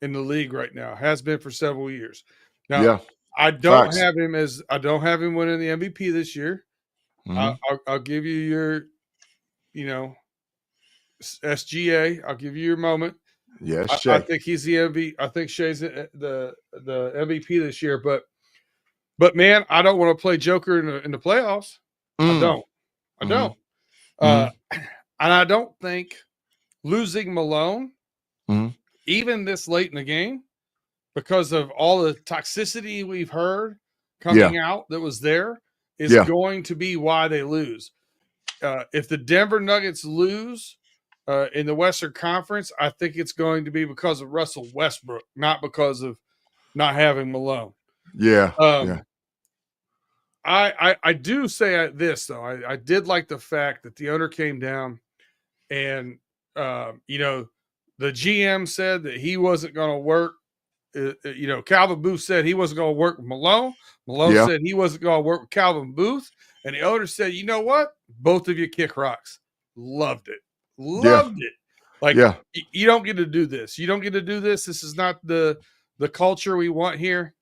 in the league right now. Has been for several years. Now, I don't have him winning the MVP this year. I'll give you your, SGA. I'll give you your moment. Yes, I think he's the MVP. I think Shai's the MVP this year. But man, I don't want to play Joker in the playoffs. I don't. And I don't think losing Malone, even this late in the game, because of all the toxicity we've heard coming out that was there, is going to be why they lose. If the Denver Nuggets lose in the Western Conference, I think it's going to be because of Russell Westbrook, not because of not having Malone. I do say this, though. I did like the fact that the owner came down and, the GM said that he wasn't going to work. Calvin Booth said he wasn't going to work with Malone. Malone said he wasn't going to work with Calvin Booth. And the owner said, you know what? Both of you kick rocks. Loved it. Like, you don't get to do this. You don't get to do this. This is not the culture we want here.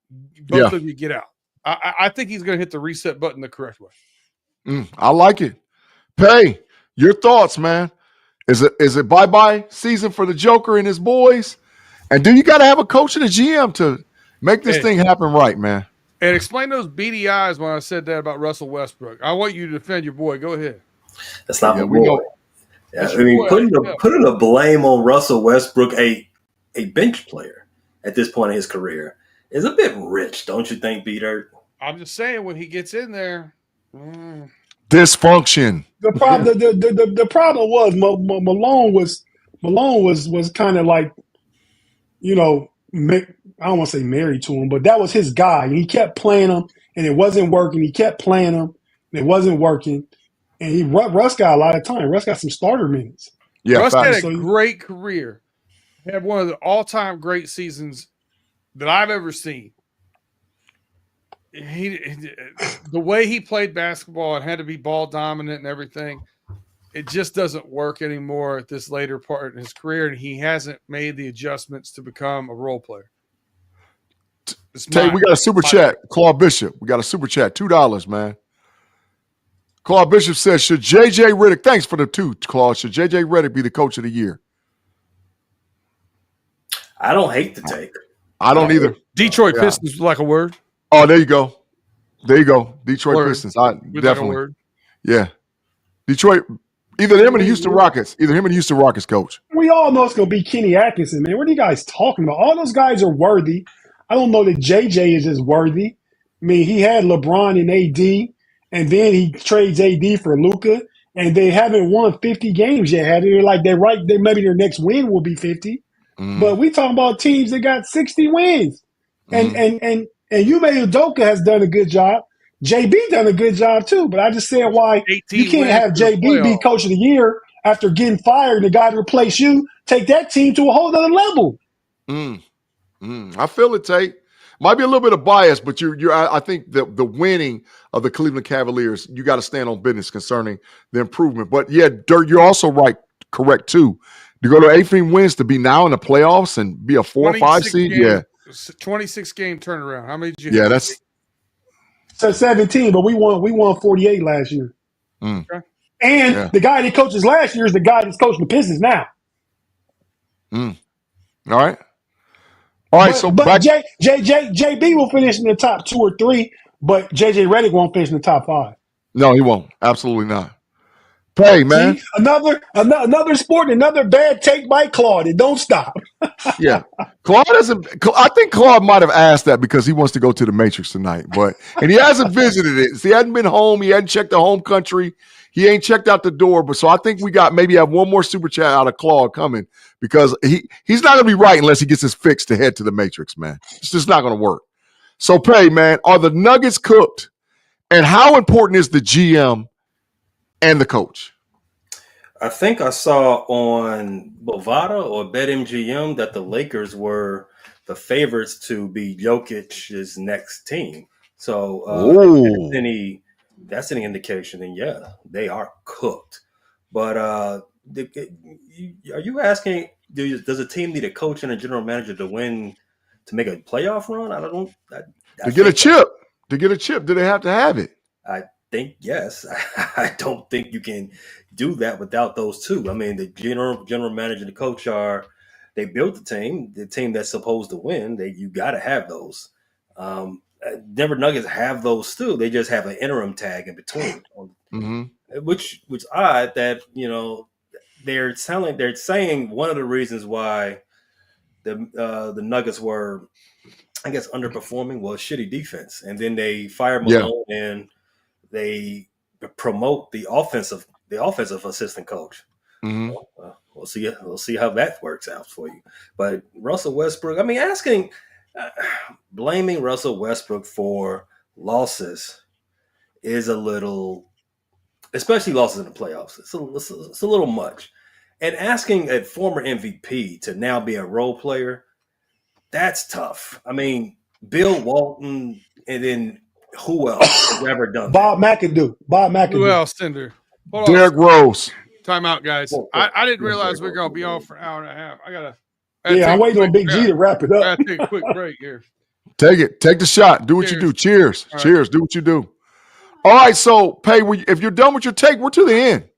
Both of you get out. I think he's going to hit the reset button the correct way. I like it. Pay, your thoughts, man. Is it bye-bye season for the Joker and his boys? And do you got to have a coach and a GM to make this thing happen right, man? And explain those beady eyes when I said that about Russell Westbrook. I want you to defend your boy. Go ahead. That's not my boy. I mean, putting the blame on Russell Westbrook, a bench player at this point in his career, is a bit rich, don't you think, B-Dirt? I'm just saying, when he gets in there, dysfunction. The problem was Malone was kind of like, I don't want to say married to him, but that was his guy. And he kept playing him, and it wasn't working. He kept playing him, and it wasn't working. And Russ got a lot of time. Russ got some starter minutes. Yeah, Russ had a great career. Had one of the all-time great seasons that I've ever seen. The way he played basketball and had to be ball dominant and everything, it just doesn't work anymore at this later part in his career, and he hasn't made the adjustments to become a role player. We got a super chat. Claude Bishop. We got a super chat. $2, man. Claude Bishop says, should J.J. Redick, thanks for the $2, Claude, should J.J. Redick be the coach of the year? I don't hate the take. I don't either. Detroit Pistons like a word. Oh, there you go. Detroit Pistons. Definitely. Like a word. Yeah. Detroit, either him and the Houston Rockets. Coach. We all know it's going to be Kenny Atkinson, man. What are you guys talking about? All those guys are worthy. I don't know that JJ is as worthy. I mean, he had LeBron and AD, and then he trades AD for Luka, and they haven't won 50 games yet. They're like maybe their next win will be 50. But we talking about teams that got 60 wins. And Yume Udoka has done a good job. JB done a good job too. But I just said why you can't have JB be coach of the year after getting fired and the guy to replace you take that team to a whole other level. I feel it, Tate. Might be a little bit of bias, but I think the winning of the Cleveland Cavaliers, you got to stand on business concerning the improvement. But yeah, Dirt, you're also correct too. To go to 18 wins to be now in the playoffs and be a 4 or 5 seed, 26 game turnaround. How many did you? Yeah, have? that's 17, but we won 48 last year. Okay. And the guy that coaches last year is the guy that's coaching the Pistons now. All right. But JB will finish in the top 2 or 3, but JJ Redick won't finish in the top 5. No, he won't. Absolutely not. Hey, man. See, another sport, another bad take by Claude. It don't stop. Yeah. Claude doesn't. I think Claude might have asked that because he wants to go to the Matrix tonight, and he hasn't visited it. So he hadn't been home. He hadn't checked the home country. He ain't checked out the door. But so I think we maybe have one more super chat out of Claude coming because he's not going to be right unless he gets his fix to head to the Matrix, man. It's just not going to work. So, Pay, man, are the Nuggets cooked? And how important is the GM and the coach? I think I saw on Bovada or BetMGM that the Lakers were the favorites to be Jokic's next team. So if that's any indication, then yeah, they are cooked. But are you asking, does a team need a coach and a general manager to win, to make a playoff run? To get a chip, do they have to have it? I think yes. I don't think you can do that without those two. I mean, the general manager and the coach they built the team that's supposed to win. You got to have those. Denver Nuggets have those too. They just have an interim tag in between, which odd that they're saying one of the reasons why the Nuggets were, I guess, underperforming was shitty defense, and then they fire Malone and they promote the offensive assistant coach. We'll see how that works out for you. But Russell Westbrook, I mean, blaming Russell Westbrook for losses is a little, especially losses in the playoffs. It's a little much. And asking a former MVP to now be a role player, that's tough. I mean, Bill Walton, and then who else has ever done Bob McAdoo. Who else, Cinder? Derrick Rose. Time out, guys. I didn't realize we are going to be on for an hour and a half. I'm waiting on Big G to wrap it up. I got to take a quick break here. Take it. Take the shot. Do what you do. Cheers. All Cheers. Right. Do what you do. All right. So, Pay, if you're done with your take, we're to the end.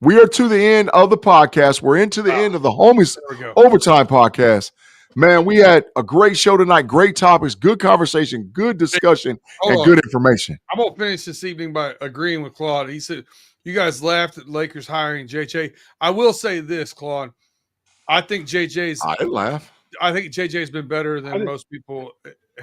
We are to the end of the podcast. We're into the end of the Homies Overtime podcast. Man, we had a great show tonight. Great topics, good conversation, good discussion, and good information. I'm going to finish this evening by agreeing with Claude. He said, you guys laughed at Lakers hiring JJ. I will say this, Claude. I think JJ's – I didn't laugh. I think JJ's been better than most people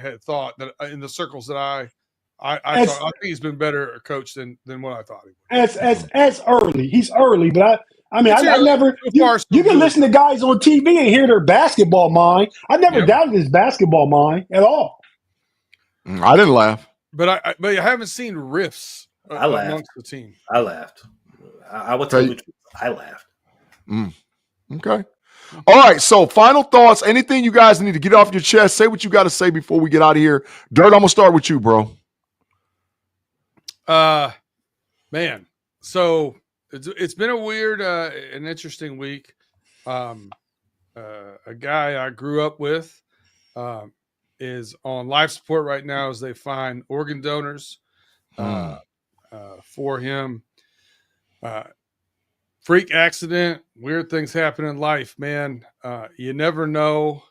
had thought that in the circles that I think he's been better a coach than what I thought he was. As early. He's early, but I never – you can listen to guys on TV and hear their basketball mind. I never doubted his basketball mind at all. I didn't laugh. But I haven't seen riffs amongst the team. I laughed. I will tell you the truth. I laughed. Okay. All right. So final thoughts. Anything you guys need to get off your chest? Say what you got to say before we get out of here. Dirt, I'm going to start with you, bro. Man. So it's been a weird and interesting week. A guy I grew up with is on life support right now as they find organ donors for him. Freak accident, weird things happen in life, man. You never know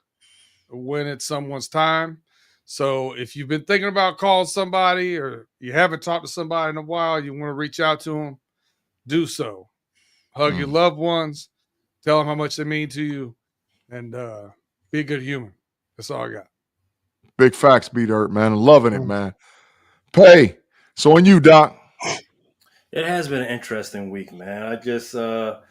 when it's someone's time. So if you've been thinking about calling somebody or you haven't talked to somebody in a while, you want to reach out to them, do so. Hug your loved ones, tell them how much they mean to you, and be a good human. That's all I got. Big facts, B-Dirt, man. Loving it, man. Pay. So on you, Doc. It has been an interesting week, man. I just a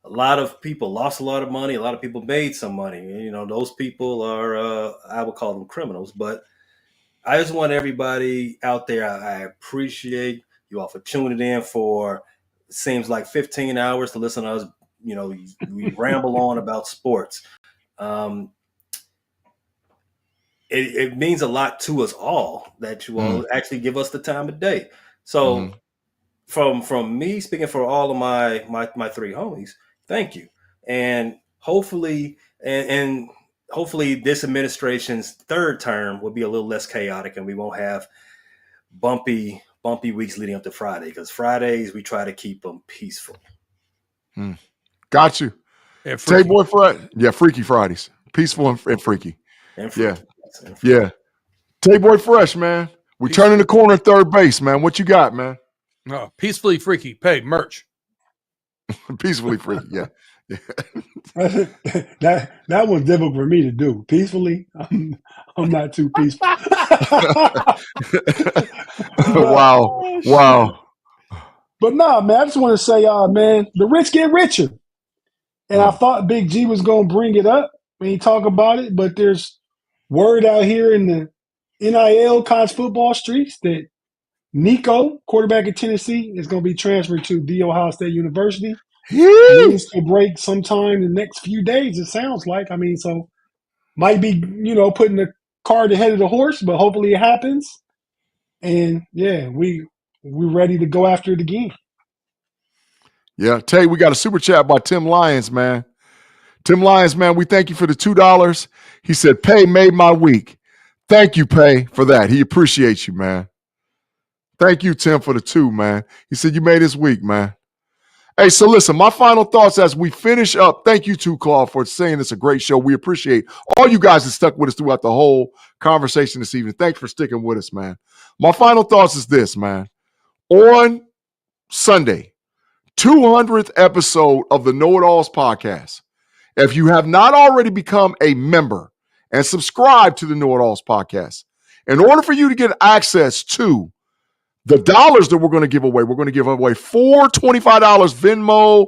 lot of people lost a lot of money. A lot of people made some money. You know, those people are I would call them criminals. But I just want everybody out there. I appreciate you all for tuning in for seems like 15 hours to listen to us. You know, we ramble on about sports. It means a lot to us all that you all actually give us the time of day. So from me speaking for all of my three homies, thank you. And hopefully and hopefully this administration's third term will be a little less chaotic and we won't have bumpy weeks leading up to Friday, because Fridays we try to keep them peaceful. Got you. Yeah, Tay-Boy Friday. Yeah, Freaky Fridays. Peaceful and freaky. And freaky. Yeah. Yeah. Tay-Boy Fresh, man. We're turning the corner at third base, man. What you got, man? No, peacefully freaky. Pay merch. Peacefully freaky, yeah. That was difficult for me to do. Peacefully, I'm not too peaceful. Wow. But nah, man, I just want to say, man, the rich get richer. And I thought Big G was going to bring it up when he talk about it, but there's word out here in the NIL college football streets that Nico, quarterback at Tennessee, is going to be transferred to The Ohio State University. News will break sometime in the next few days, it sounds like. I mean, so might be, putting the cart ahead of the horse, but hopefully it happens. And, yeah, we're ready to go after it again. Yeah, Tay, we got a super chat by Tim Lyons, man. Tim Lyons, man, we thank you for the $2. He said, Pay made my week. Thank you, Pay, for that. He appreciates you, man. Thank you, Tim, for the $2, man. He said you made his week, man. Hey, so listen, my final thoughts as we finish up. Thank you, too, Claude, for saying it's a great show. We appreciate all you guys that stuck with us throughout the whole conversation this evening. Thanks for sticking with us, man. My final thoughts is this, man. On Sunday, 200th episode of the Know It Alls podcast. If you have not already become a member and subscribe to the Know It Alls podcast, in order for you to get access to the dollars that we're going to give away, we're going to give away $4 $25 Venmo,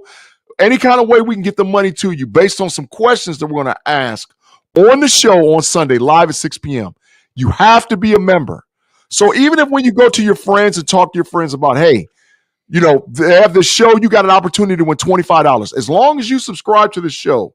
any kind of way we can get the money to you based on some questions that we're going to ask on the show on Sunday, live at 6 p.m. You have to be a member. So even if when you go to your friends and talk to your friends about, hey, they have this show, you got an opportunity to win $25. As long as you subscribe to the show,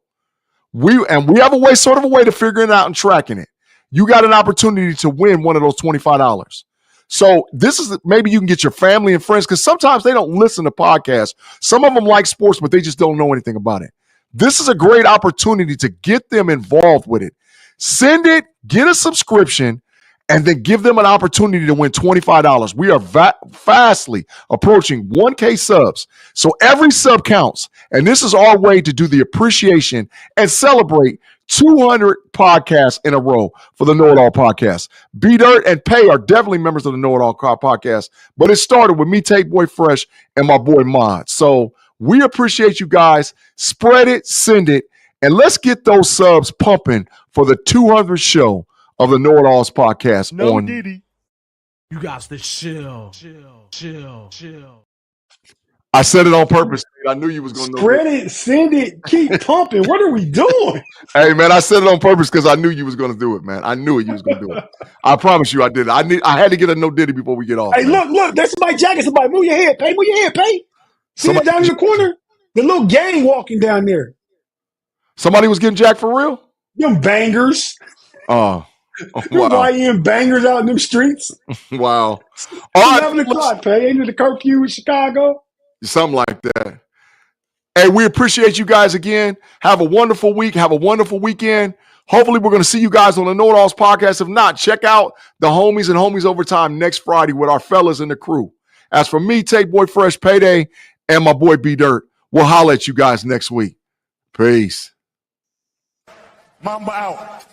we have a way to figuring it out and tracking it. You got an opportunity to win one of those $25. So this is maybe you can get your family and friends, because sometimes they don't listen to podcasts. Some of them like sports, but they just don't know anything about it. This is a great opportunity to get them involved with it. Send it, get a subscription, and then give them an opportunity to win $25. We are fastly approaching 1K subs. So every sub counts. And this is our way to do the appreciation and celebrate 200 podcasts in a row for the Know It All podcast. B-Dirt and Pay are definitely members of the Know It All podcast, but it started with me, Tay-Boy Fresh, and my boy Mod. So we appreciate you guys. Spread it, send it, and let's get those subs pumping for the 200th show of the Know It Alls podcast. No Diddy. You got to chill. I said it on purpose. I knew you was going to know. Spread it, send it, keep pumping. What are we doing? Hey, man, I said it on purpose because I knew you was going to do it, man. I knew it. You was going to do it. I promise you I did it. I had to get a no Diddy before we get off. Hey, man. Look. That's somebody jacking somebody. Move your head, Pay. Move your head, Pay. See it down in the corner? The little gang walking down there. Somebody was getting jacked for real? Them bangers. Oh, wow. YN bangers out in them streets. Wow. All 11 o'clock, Pay. Ain't it the curfew in Chicago? Something like that. Hey, we appreciate you guys again. Have a wonderful week. Have a wonderful weekend. Hopefully, we're going to see you guys on the Know It Alls podcast. If not, check out the Homies and Homies Overtime next Friday with our fellas and the crew. As for me, Tay-Boy Fresh, Payday, and my boy B-Dirt, we'll holler at you guys next week. Peace. Mamba out.